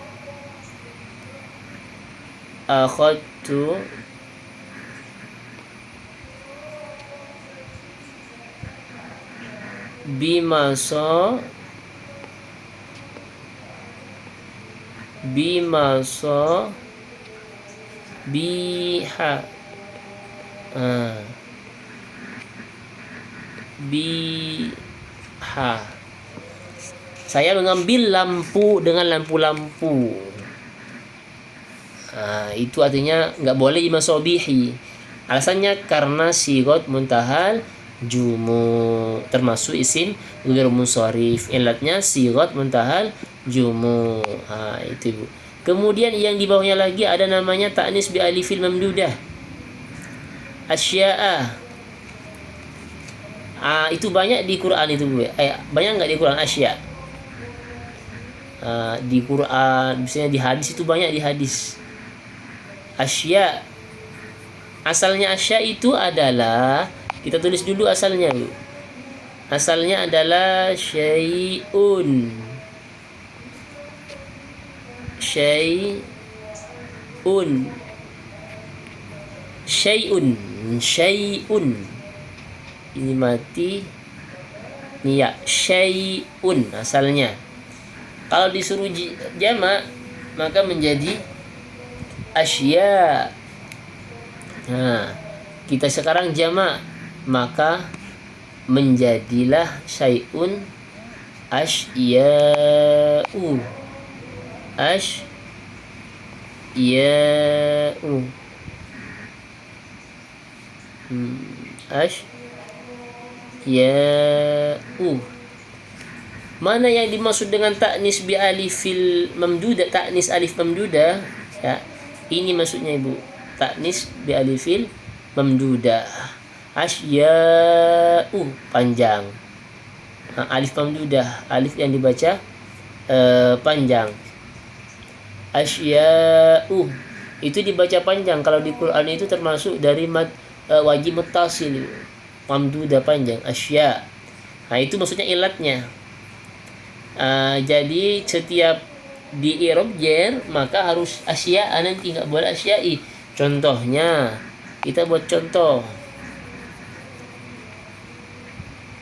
bimaso biha biha. Saya mengambil lampu dengan lampu-lampu. Itu artinya nggak boleh dimasobihi. Alasannya karena sigot muntahal jumu, termasuk isim ghairu munsharif. Ilatnya sigot muntahal jumu. Itu Ibu. Kemudian yang di bawahnya lagi ada namanya ta'nis bi alifil mamdudah. Asya'a. Itu banyak di Quran itu Bu. Banyak nggak di Quran asya? Di Quran, misalnya di hadis itu banyak di hadis. Asya. Asalnya asya itu adalah, kita tulis dulu asalnya Bu. Asalnya adalah syai'un. Syai'un. Syai'un. Syai'un. Ini mati. Ini ya, syai'un asalnya. Kalau disuruh jamak maka menjadi asya. Kita sekarang jamak maka menjadilah syai'un asya'u. Asya'u. Asya'u. Mana yang dimaksud dengan ta'nis bi alifil mamdudah, ta'nis alif mamdudah? Ya, ini maksudnya Ibu. Ta'nis bi alifil mamdudah. Asya'u panjang. Alif mamdudah, alif yang dibaca panjang. Asya'u itu dibaca panjang. Kalau di Quran itu termasuk dari wajib muttasil, mamdudah panjang, asya. Itu maksudnya ilatnya. Jadi setiap di i'rab jar maka harus asya, nanti nggak boleh asyai. Contohnya kita buat contoh.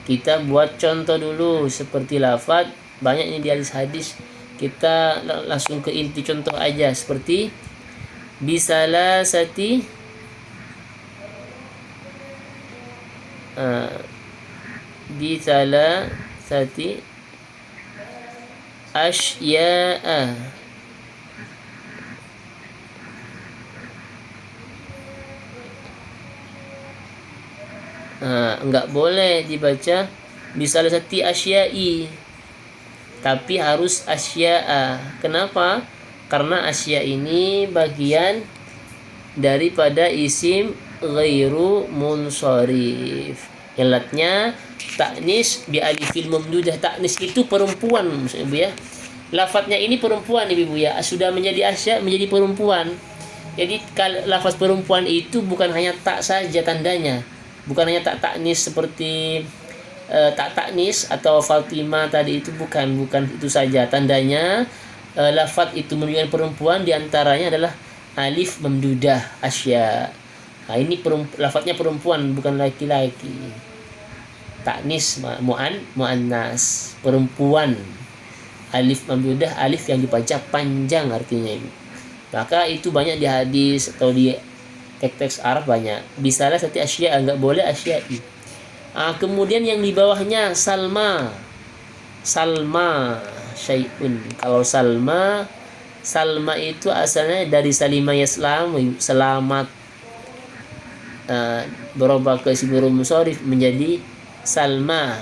Kita buat contoh dulu seperti lafaz, banyak ini di hadis. Kita langsung ke inti contoh aja, seperti bisalasati bisalasati asya'a. Enggak boleh dibaca bisalasati asya'i, tapi harus asya'a. Kenapa? Karena asya ini bagian daripada isim ghairu munsharif. Ilatnya ta'nis bi alifil mamdudah. Ta'nis itu perempuan maksudnya Bu ya. Lafadznya ini perempuan Ibu ya. Sudah menjadi asya, menjadi perempuan. Jadi kalau lafaz perempuan itu bukan hanya tak saja tandanya. Bukan hanya tak ta'nis seperti tak ta'nis atau Fatimah tadi, itu bukan itu saja tandanya. Lafaz itu menunjukkan perempuan, diantaranya adalah alif mamdudah asya. Ini lafadznya perempuan, bukan laki-laki. Ta'nis muannas, perempuan. Alif mamdudah, alif yang dibaca panjang artinya ini. Maka itu banyak di hadis atau di teks Arab banyak. Bisalah sati asya, enggak boleh asyai. Kemudian yang di bawahnya Salma syai'un. Kalau Salma itu asalnya dari salima yaslamu, selamat. Berubah ke isim ghairu munsharif menjadi Salma.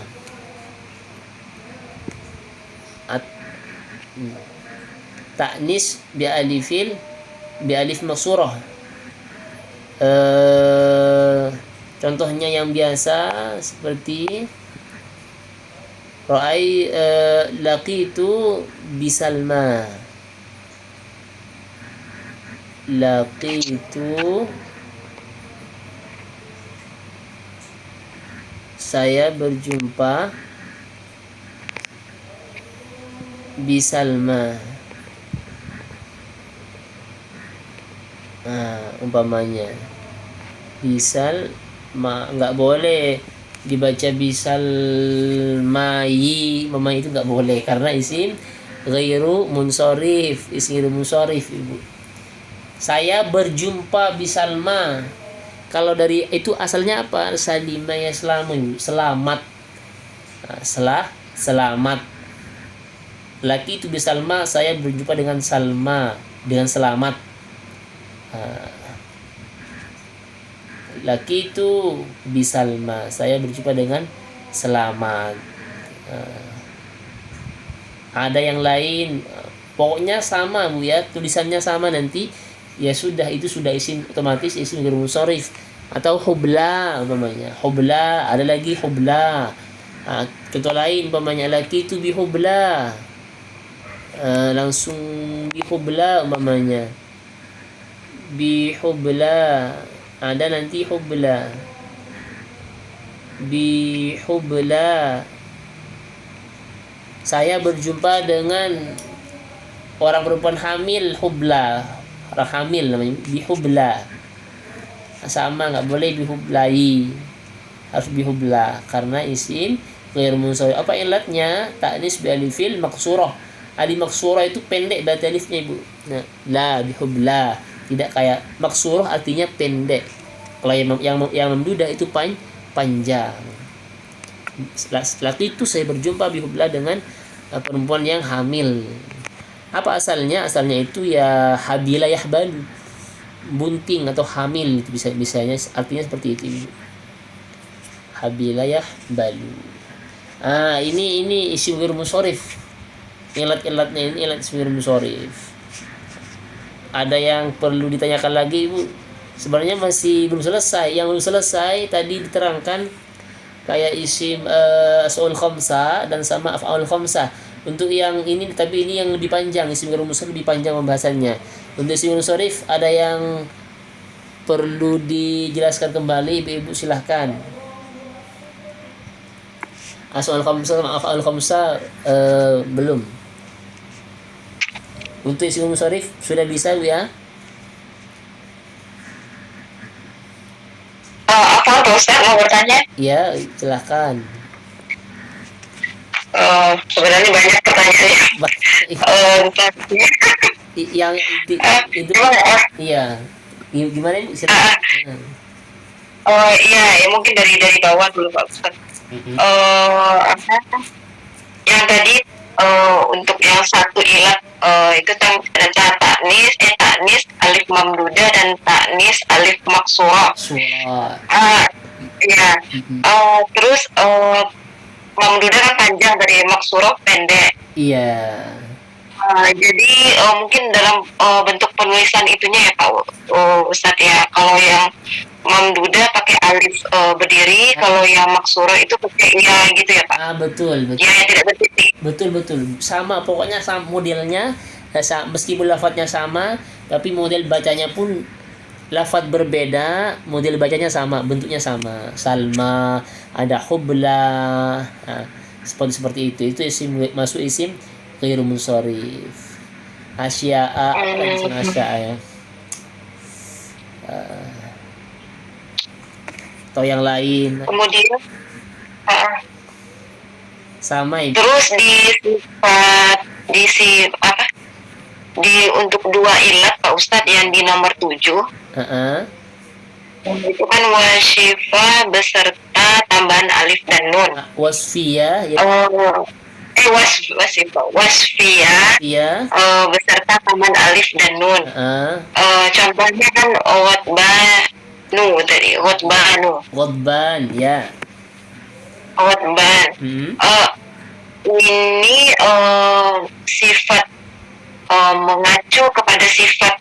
Ta'nis bi alif maksurah. Contohnya yang biasa seperti laqitu bisalma. Laqitu, saya berjumpa bisalma. Umpamanya bisal nggak boleh dibaca bisal mayi, itu nggak boleh karena isim ghairu munsharif, Ibu. Saya berjumpa bisalma. Kalau dari itu asalnya apa? Salima yaslamu, selamat. Selamat. Laki itu bisalma, saya berjumpa dengan Salma, dengan selamat. Laki itu bisalma, saya berjumpa dengan selamat. Ada yang lain, pokoknya sama Bu ya, tulisannya sama nanti ya sudah, itu sudah isim otomatis, isim ghair munsharif. Atau hubla umpamanya, hubla, ada lagi hubla. Contoh lain umpamanya laki itu bihubla, langsung bihubla umpamanya, bihubla, ada nanti hubla, bihubla, saya berjumpa dengan orang perempuan hamil, hubla, orang hamil namanya bihubla. Sama, nggak boleh bihublai, harus bihubla karena isim ghair munsharif. Apa ilatnya? Ta'nis bi alifil maksurah. Alif maksurah itu pendek berarti alifnya Ibu. Nah, la bihubla, tidak kayak maksurah artinya pendek. Kalau yang memduda itu panjang. Laki itu saya berjumpa bihubla dengan perempuan yang hamil. Apa asalnya? Asalnya itu ya habila yahbalu, bunting atau hamil, itu bisanya artinya seperti itu Ibu. Habila yahbalu. Ini isim ghair munsharif. Ilat-ilatnya ini ilat isim ghair munsharif. Ada yang perlu ditanyakan lagi Ibu? Sebenarnya masih belum selesai. Yang belum selesai tadi diterangkan kayak isim as'ul khamsa dan sama af'al khamsa. Untuk yang ini, tapi ini yang lebih panjang, isim ghair munsharif lebih panjang pembahasannya. Untuk isim munsharif ada yang perlu dijelaskan kembali, Ibu silahkan. As'ul khamsa sama af'al khamsa belum. Untuk isim munsharif sudah bisa Bu ya? Apa Pak Ustaz mau bertanya? Ya, silahkan. Sebenarnya banyak pertanyaannya. Yang itu iya. Gimana Ibu? Silahkan. Iya, ya mungkin dari bawah dulu Pak Ustaz. Yang tadi untuk yang satu ilat itu taknis alif mamduda dan taknis alif maksurah. Iya. Terus mamduda kan panjang, dari maksurah pendek. Iya. Jadi mungkin dalam bentuk penulisan itunya ya Pak Ustadz ya. Kalau yang mamduda pakai alif berdiri, kalau yang maksurah itu pakai ya gitu ya Pak. Betul. Ya, tidak bertitik. Betul. Sama, pokoknya sama modelnya, meskipun lafadznya sama, tapi model bacanya pun lafadz berbeda, model bacanya sama, bentuknya sama. Salma, ada hubla, seperti itu. Itu masuk isim ghair munsharif. Asya'a, asya'a ya. Atau yang lain. Kemudian sama Ibu. terus di untuk dua ilat Pak Ustadz yang di nomor 7. Itu kan wasyifa beserta tambahan alif dan nun. Wasfiyah ya. Wasfiyah beserta tambahan alif dan nun. Contohnya kan Ghadban ya. Ghadban. Ini sifat mengacu kepada sifat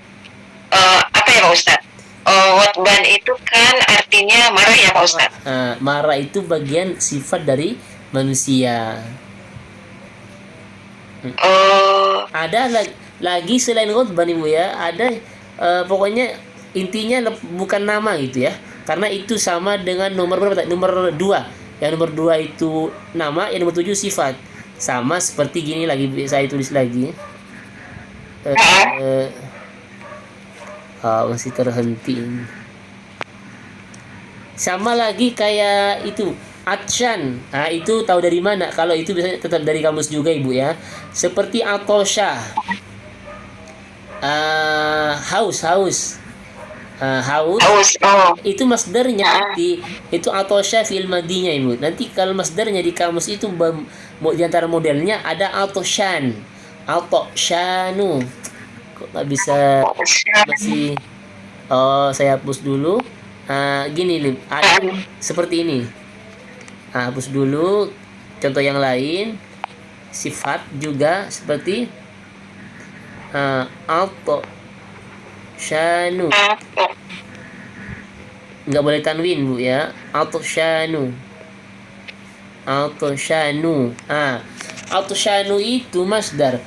apa ya Pak Ustadz? Ghadban itu kan artinya marah ya Pak Ustadz? Marah itu bagian sifat dari manusia. Ada lagi selain ghadban Ibu ya, ada pokoknya intinya bukan nama gitu ya, karena itu sama dengan nomor berapa? Nomor 2. Yang nomor 2 itu nama, yang nomor 7 sifat. Sama seperti gini lagi, saya tulis lagi. Masih terhenti. Sama lagi kayak itu Atshan. Itu tahu dari mana? Kalau itu biasanya tetap dari kamus juga Ibu ya. Seperti atosha, haus. Itu masdarnya nanti itu atosha fi'il madinya Ibu. Nanti kalau masdarnya di kamus itu di antara modelnya ada atoshanu. Kok nggak bisa, masih Oh, saya hapus dulu. Gini nih, ada seperti ini. Hapus dulu. Contoh yang lain, sifat juga seperti auto syanu. Nggak boleh tanwin, Bu ya. Auto syanu. Auto syanu. Auto syanu itu masdar.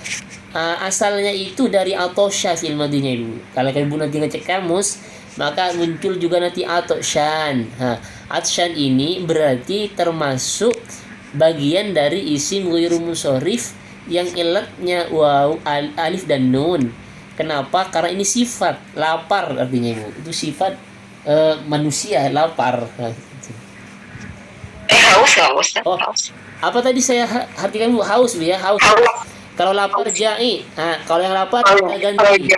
Asalnya itu dari atosya fil madinya Ibu. Kalau Ibu nanti ngecek kamus, maka muncul juga nanti atosyan. Atosyan ini berarti termasuk bagian dari isim ghairu munsharif yang ilatnya waw, alif dan nun. Kenapa? Karena ini sifat lapar artinya Ibu. Itu sifat manusia lapar. Haus. Oh, apa tadi saya artikan Bu? Haus Bu ya, haus. Kalau lapar ja'i. Kalau yang lapar kita ganti.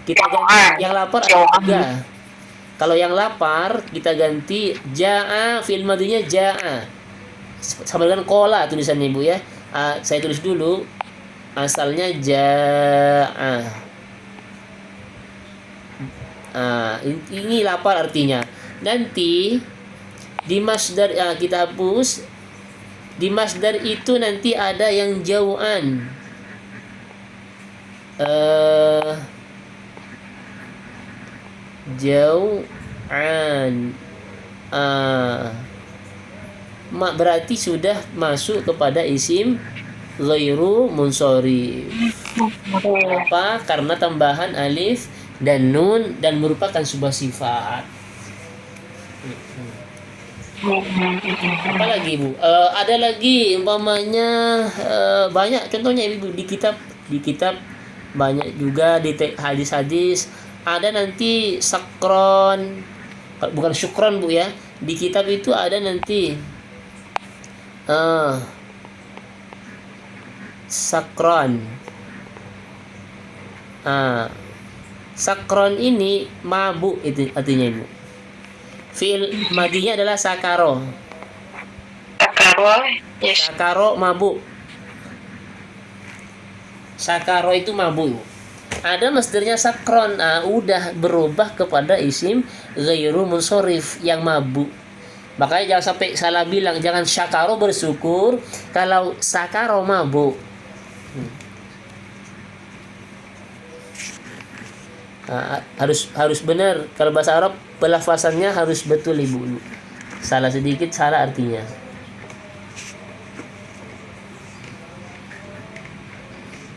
Kita ganti yang lapar ada 3. Kalau yang lapar kita ganti ja'a, fi'il madinya ja'a. Sama dengan qala tulisannya Ibu ya. Saya tulis dulu. Asalnya ja'a. Ini lapar artinya. Nanti di masdar kita hapus. Di masdar itu nanti ada yang jau'an. Jau'an. Berarti sudah masuk kepada isim ghairu munsharif. Apa? Karena tambahan alif dan nun dan merupakan sebuah sifat. Apalagi Bu? Ada lagi umpamanya banyak contohnya Ibu di kitab banyak juga di hadis-hadis ada nanti sakron, bukan syukron Bu ya. Di kitab itu ada nanti sakron. Sakron ini mabuk itu artinya Ibu. Fi'il madinya adalah sakaro. Yes. Sakaro mabuk. Sakaro itu mabuk. Ada masdarnya sakron. Udah berubah kepada isim ghairu munsharif yang mabuk. Makanya jangan sampai salah bilang, jangan syakaro bersyukur, kalau sakaro mabuk. Harus benar. Kalau bahasa Arab pelafasannya harus betul Ibu. Salah sedikit salah artinya.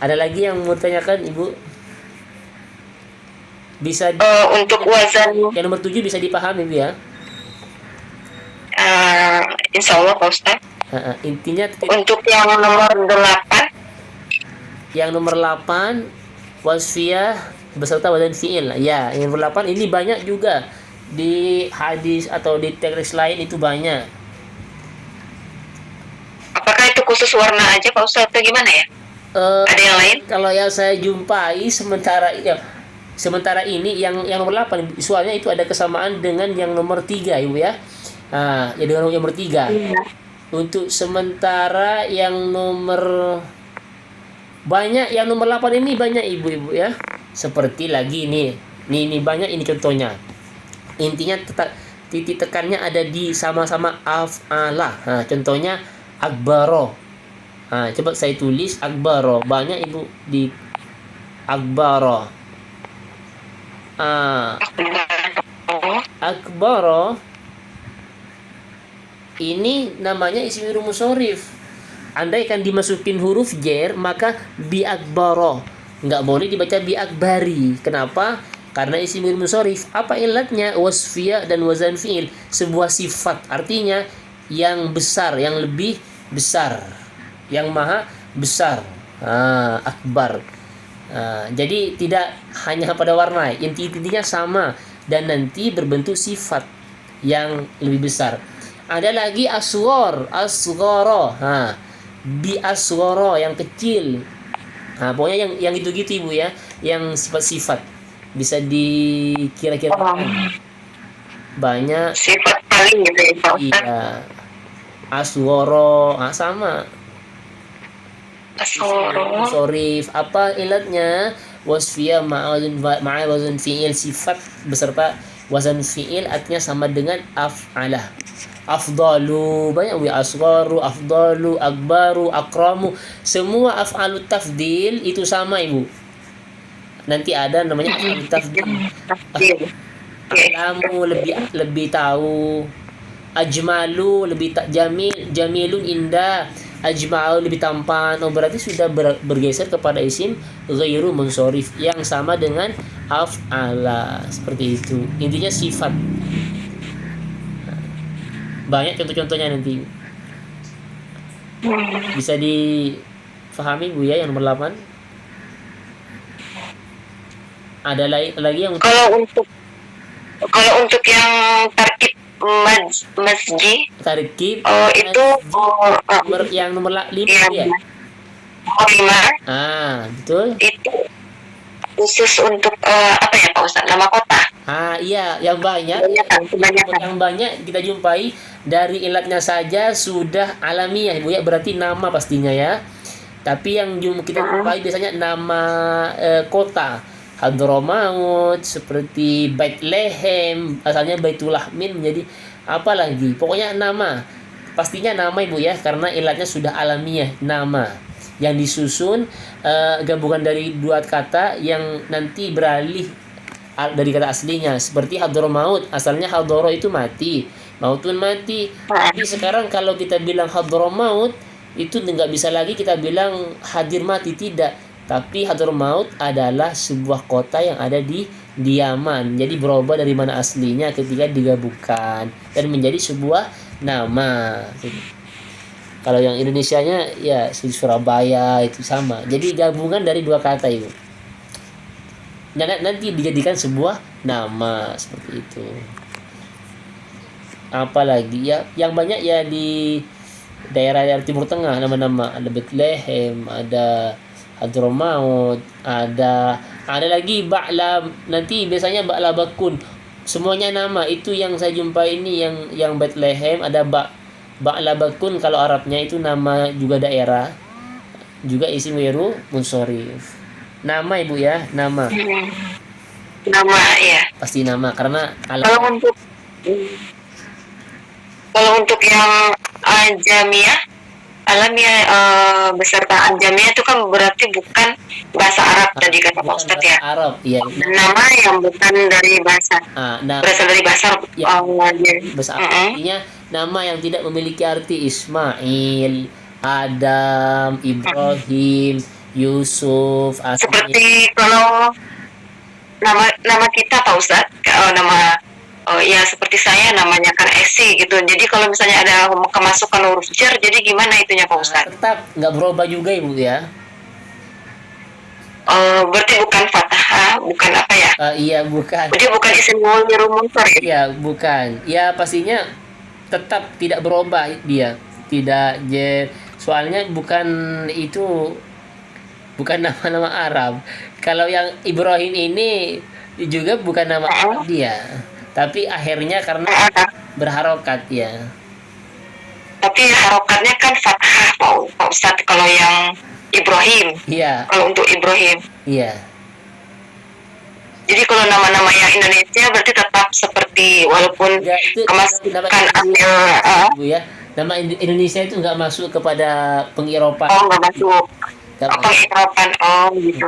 Ada lagi yang mau tanyakan Ibu? Bisa untuk wazan yang nomor 7 bisa dipahami Ibu ya? Insya Allah Pak Ustaz. Intinya Untuk yang nomor 8. Yang nomor 8 wasfiyah beserta wazan fi'il. Ya, yang nomor 8 ini banyak juga di hadis atau di teks lain itu banyak. Apakah itu khusus warna aja Pak Ustaz atau gimana ya? Ada yang lain? Kalau yang saya jumpai sementara ini yang nomor 8 soalnya itu ada kesamaan dengan yang nomor 3 Ibu ya. Ya dengan yang nomor 3. Untuk sementara yang nomor banyak yang nomor 8 ini banyak Ibu ya. Seperti lagi nih banyak ini contohnya. Intinya titik tekannya ada di sama-sama af'ala. Contohnya akbaro. Coba saya tulis akbaro. Banyak Ibu di akbaro. Akbaro ini namanya isim ghairu munsharif. Andai kan dimasukin huruf jar, maka bi akbaro. Nggak boleh dibaca bi akbari. Kenapa? Karena isim ghairu munsharif. Apa ilatnya? Wasfiyah dan wazan fi'il. Sebuah sifat. Artinya yang besar, yang lebih besar, yang maha besar. Akbar. Jadi tidak hanya pada warna, intinya sama dan nanti berbentuk sifat yang lebih besar. Ada lagi asghar, asghara. Bi asghara yang kecil. Pokoknya yang gitu-gitu Ibu ya, yang sifat-sifat bisa dikira-kira banyak Sifat paling gitu ya Pak Ustaz. Iya. Asghara, sama. Asghara. Sorif. Apa ilatnya? wasfiyah ma'a wazan fi'il, sifat beserta wazan fi'il artinya sama dengan af'alah. Afdalu banyak, wa asgharu, afdalu, akbaru, akramu, semua af'alut tafdil itu sama ibu. Nanti ada namanya af'alut tafdil. Tafdil. Oke. Alamu lebih lebih tahu, ajmalu lebih jamilun indah, ajma'u lebih tampan. Oh berarti sudah bergeser kepada isim ghairu munsorif yang sama dengan af'ala, seperti itu. Intinya sifat. Banyak contoh-contohnya nanti. Bisa difahami Bu ya yang nomor 8? Ada lagi yang Kalau untuk yang tarkib masjid tarkib itu yang nomor 5 yang ya? nomor 5 Betul. itu khusus untuk apa ya Pak Ustadz, nama kota. Iya, yang banyak Kebanyakan. yang banyak kita jumpai dari ilatnya saja sudah alamiah Bu ya, berarti nama pastinya ya. Tapi yang kita jumpai biasanya nama kota. Hadramaut, seperti Bethlehem, asalnya Baitulahmin menjadi apa lagi? Pokoknya nama. Pastinya nama Ibu ya, karena ilatnya sudah alamiah, nama. Yang disusun gabungan dari dua kata yang nanti beralih dari kata aslinya, seperti Hadramaut, asalnya Hadoro itu mati, mautun mati. Tapi sekarang kalau kita bilang Hadramaut itu nggak bisa lagi kita bilang hadir mati, tidak. Tapi Hadramaut adalah sebuah kota yang ada di Yaman. Jadi berubah dari mana aslinya ketika digabungkan dan menjadi sebuah nama. Kalau yang Indonesianya ya Surabaya itu sama. Jadi gabungan dari dua kata itu. Nanti dijadikan sebuah nama seperti itu. Apalagi ya yang banyak ya di daerah-daerah Timur Tengah, nama-nama ada Bethlehem, ada Hadramaut, ada lagi Ba'la, nanti biasanya Ba'la Bakun. Semuanya nama itu yang saya jumpai ini, yang Bethlehem ada Ba'la Bakun, kalau Arabnya itu nama juga daerah, juga isim ghairu munsorif. Nama Ibu ya, nama. Nama ya. Pasti nama karena kalau untuk yang alamiah beserta Ajamiyah itu kan berarti bukan bahasa Arab tadi kata Pak Ustadz ya. Arab, iya. Nama yang bukan dari bahasa. Berasal dari bahasa ya, bahasa artinya nama yang tidak memiliki arti. Ismail, Adam, Ibrahim, Yusuf, Asmi. Seperti kalau nama kita Pak Ustadz, ya seperti saya namanya kan Esi gitu. Jadi kalau misalnya ada kemasukan huruf jar, jadi gimana itunya Pak Ustadz? Tetap nggak berubah juga Ibu ya. Berarti bukan fathah, bukan apa ya? Iya bukan. Berarti bukan isim ghairu munsorif. Iya bukan. Ya pastinya tetap tidak berubah dia. Tidak soalnya bukan itu, bukan nama-nama Arab. Kalau yang Ibrahim ini juga bukan nama Arab dia. Tapi akhirnya karena berharokat ya. Tapi harokatnya kan fathah Pak Ustadz kalau yang Ibrahim. Iya. Kalau untuk Ibrahim. Iya. Jadi kalau nama-nama yang Indonesia berarti tetap seperti walaupun ya, kemasukan Bu ya. Nama Indonesia itu nggak masuk kepada pengiropan. Oh nggak masuk. Pengiropan gitu.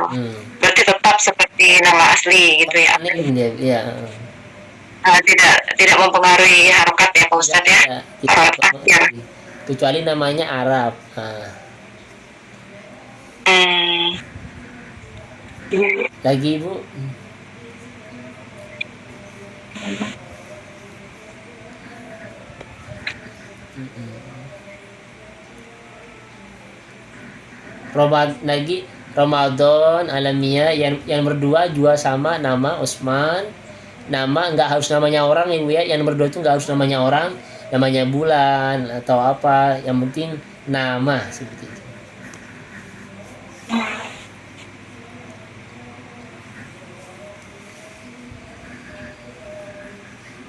Berarti tetap seperti nama asli gitu ya. Iya. Tidak mempengaruhi harokat ya Pak Ustadz ya. Harokat kecuali namanya Arab. Lagi Bu. Ramadan alamiah yang berdua juga sama nama Usman. Nama nggak harus namanya orang Ibu ya. Yang berdua itu nggak harus namanya orang, namanya bulan atau apa, yang penting nama seperti itu.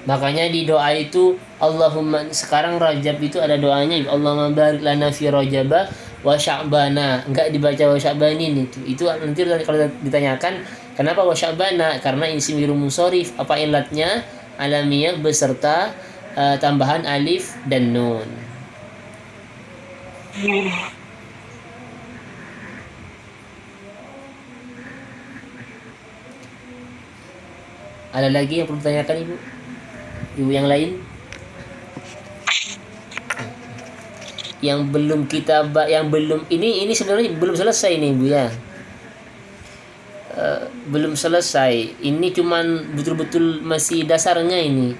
Makanya di doa itu Allahumma, sekarang Rajab itu ada doanya, Allahumma barik lana fi Rajaba wa sya'bana, enggak dibaca wa sya'banin. Itu nanti kalau ditanyakan kenapa wa sya'bana, karena isim ghairul munsharif. Apa ilatnya? Alamiah beserta tambahan alif dan nun. Ada lagi yang perlu ditanyakan ibu? Ibu yang lain? Yang belum yang belum ini sebenarnya belum selesai nih ibu ya. Belum selesai. Ini cuman betul-betul masih dasarnya ini.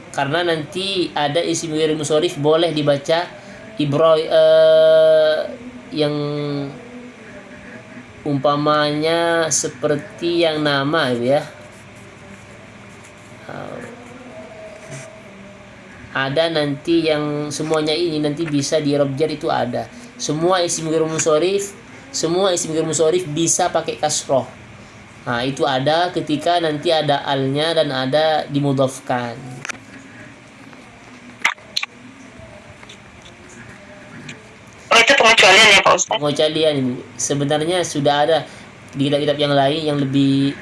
Karena nanti ada isim ghairul munsharif boleh dibaca yang umpamanya seperti yang nama ya. Ada nanti yang semuanya ini nanti bisa di i'rab jar, itu ada. Semua isim ghairul munsharif bisa pakai kasroh. Nah, itu ada ketika nanti ada alnya dan ada dimudhafkan. Oh, itu pengecualian ya Pak Ustadz? Pengecualian ibu. Sebenarnya sudah ada di kitab-kitab yang lain yang lebih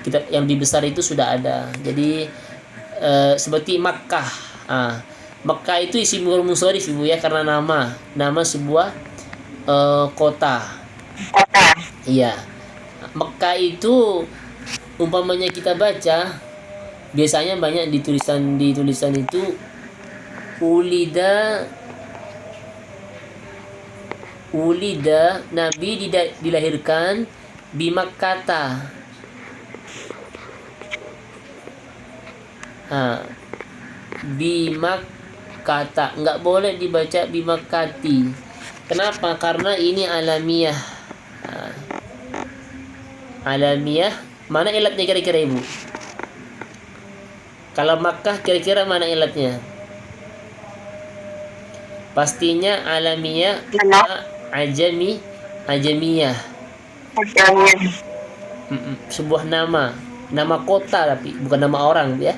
besar itu sudah ada. Jadi seperti Makkah. Makkah itu isim ghairul munsharif ibu ya, karena nama sebuah kota. Iya. Makkah itu umpamanya kita baca biasanya banyak di tulisan itu ulida Nabi dilahirkan di Makkata. Di Makkata, nggak boleh dibaca di Makkati. Kenapa? Karena ini alamiah. Alamiah, mana ilatnya kira-kira ibu? Kalau Makkah kira-kira mana ilatnya? Pastinya alamiah, ajamiyah. Sebuah nama kota tapi bukan nama orang ya.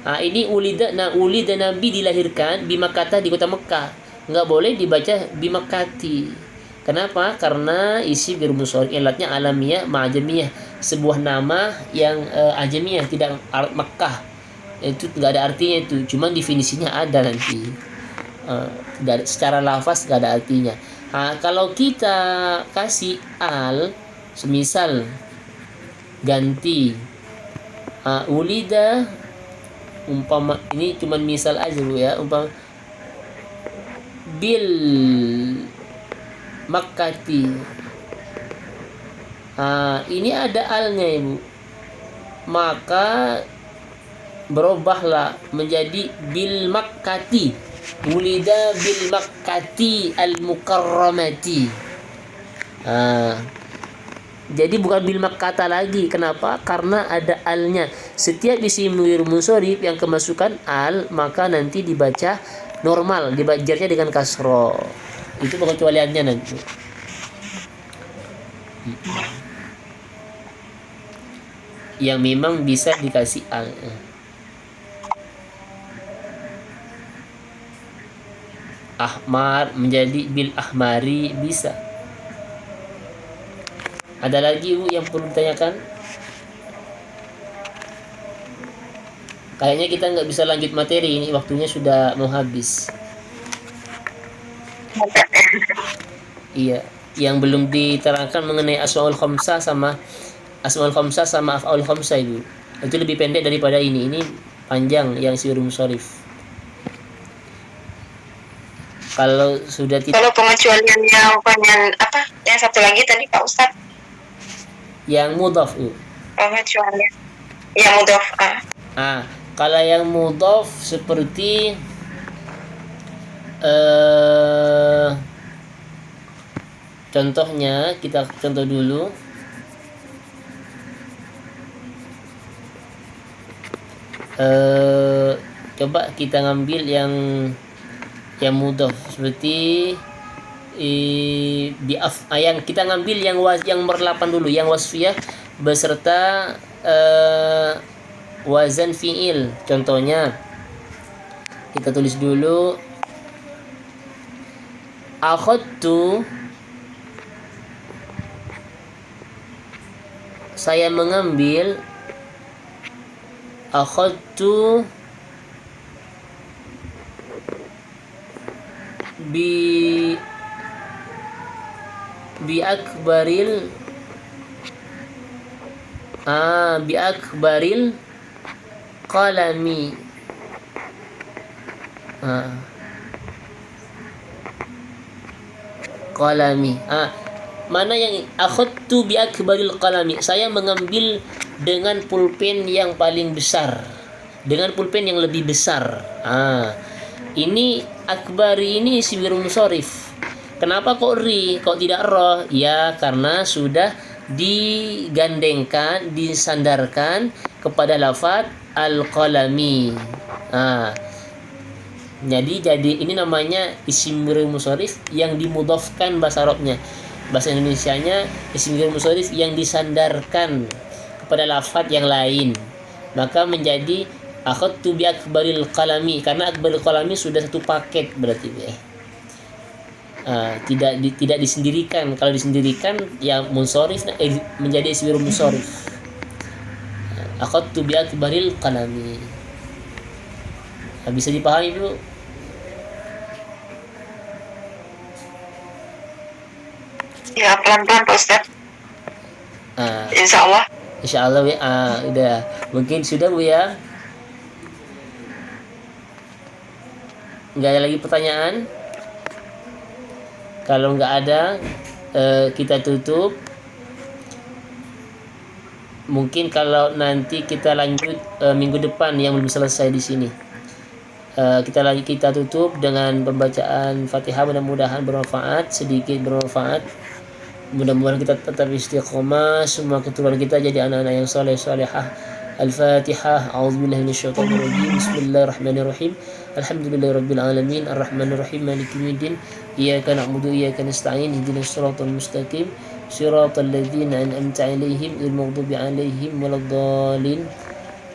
Ini ulida Nabi dilahirkan di Makkah, di kota Mekah. Nggak boleh dibaca di Makkati. Kenapa? Karena isim ghairul munsharif ilatnya alamiah ma'jamiyah, sebuah nama yang ajamiyah, tidak Mekah. Itu nggak ada artinya itu, cuman definisinya ada nanti. Secara lafaz nggak ada artinya. Kalau kita kasih al, semisal ganti ulida, umpama ini cuman misal aja bu ya, umpama bil Makkati, ini ada alnya ibu, maka berubahlah menjadi bil Makkati, ulida bil Makkati al mukarramati. Jadi bukan bil Makkata lagi. Kenapa? Karena ada alnya. Setiap isim ghairul munsharif yang kemasukan al, maka nanti dibaca normal, dibajarnya dengan kasroh. Itu pengecualiannya nanti. Yang memang bisa dikasih al. Ahmar menjadi bil ahmari bisa. Ada lagi Bu yang perlu ditanyakan? Kayaknya kita nggak bisa lanjut materi ini, waktunya sudah mau habis. Iya, yang belum diterangkan mengenai asmaul khamsah sama af'aul khamsah Ibu. Itu lebih pendek daripada ini. Ini panjang yang ghairul munsharif. Kalau sudah kalau pengecualian yang apa? Yang satu lagi tadi Pak Ustadz? Yang mudhaf Bu. Pengecualian yang mudhaf. Kalau yang mudhaf seperti contohnya, kita contoh dulu. Coba kita ngambil yang mudhaf seperti yang kita ngambil yang berlapan dulu, yang wasfiyah beserta wazan fi'il. Contohnya kita tulis dulu Akhadtu, saya mengambil. Akhadtu bi akbaril bi akbaril qalami. Qalami. Mana yang akhadtu bi akbaril qalami? Saya mengambil dengan pulpen yang paling besar. Dengan pulpen yang lebih besar. Ini akbari ini isim munsharif. Kenapa kok ri, kok tidak roh? Ya, karena sudah digandengkan, disandarkan kepada lafaz al-qalami. Jadi ini namanya isim munsharif yang dimudhafkan bahasa Arabnya. Bahasa Indonesianya isim munsharif yang disandarkan kepada lafaz yang lain. Maka menjadi akhadtu bi akbaril qalami, karena akbaril qalami sudah satu paket berarti ya. Tidak disendirikan. Kalau disendirikan ya munsharif menjadi isim munsharif. Akhadtu bi akbaril qalami. Bisa dipahami Bu? Ya, pelan-pelan Pak Ustaz. Insya Allah. Insya Allah ya. Udah. Mungkin sudah Bu ya. Nggak ada lagi pertanyaan? Kalau nggak ada, kita tutup. Mungkin kalau nanti kita lanjut minggu depan yang belum selesai di sini. Kita tutup dengan pembacaan Fatihah, mudah-mudahan bermanfaat, sedikit bermanfaat. Mudah-mudahan kita tetap istiqomah, semua keturunan kita jadi anak-anak yang saleh-salehah. Al-Fatihah. A'udzubillahi minasyaitonir rajim. Bismillahirrahmanirrahim. Alhamdulillahirabbil alamin, arrahmanirrahim, maliki yaumiddin. Iyyaka na'budu wa iyyaka nasta'in. Ihdinas siratal mustaqim. Siratal ladzina an'amta 'alaihim ghairil maghdubi 'alaihim waladdallin.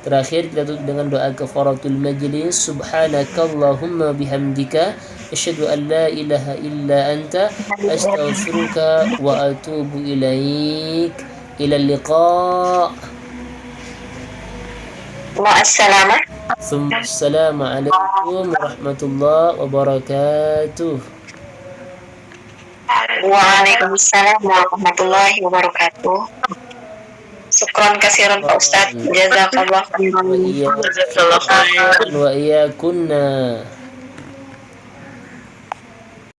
Terakhir kita tutup dengan doa kafaratul majlis. Subhanakallahumma bihamdika asyhadu an la ilaha illa anta astaghfiruka wa atubu ilaik. Ila liqa. Wa'assalamah. Assalamualaikum warahmatullahi wabarakatuh. Waalaikumsalam warahmatullahi wabarakatuh. Syukran kasiran Pak Ustaz. Jazakallah khairan. Wa iyyakunna.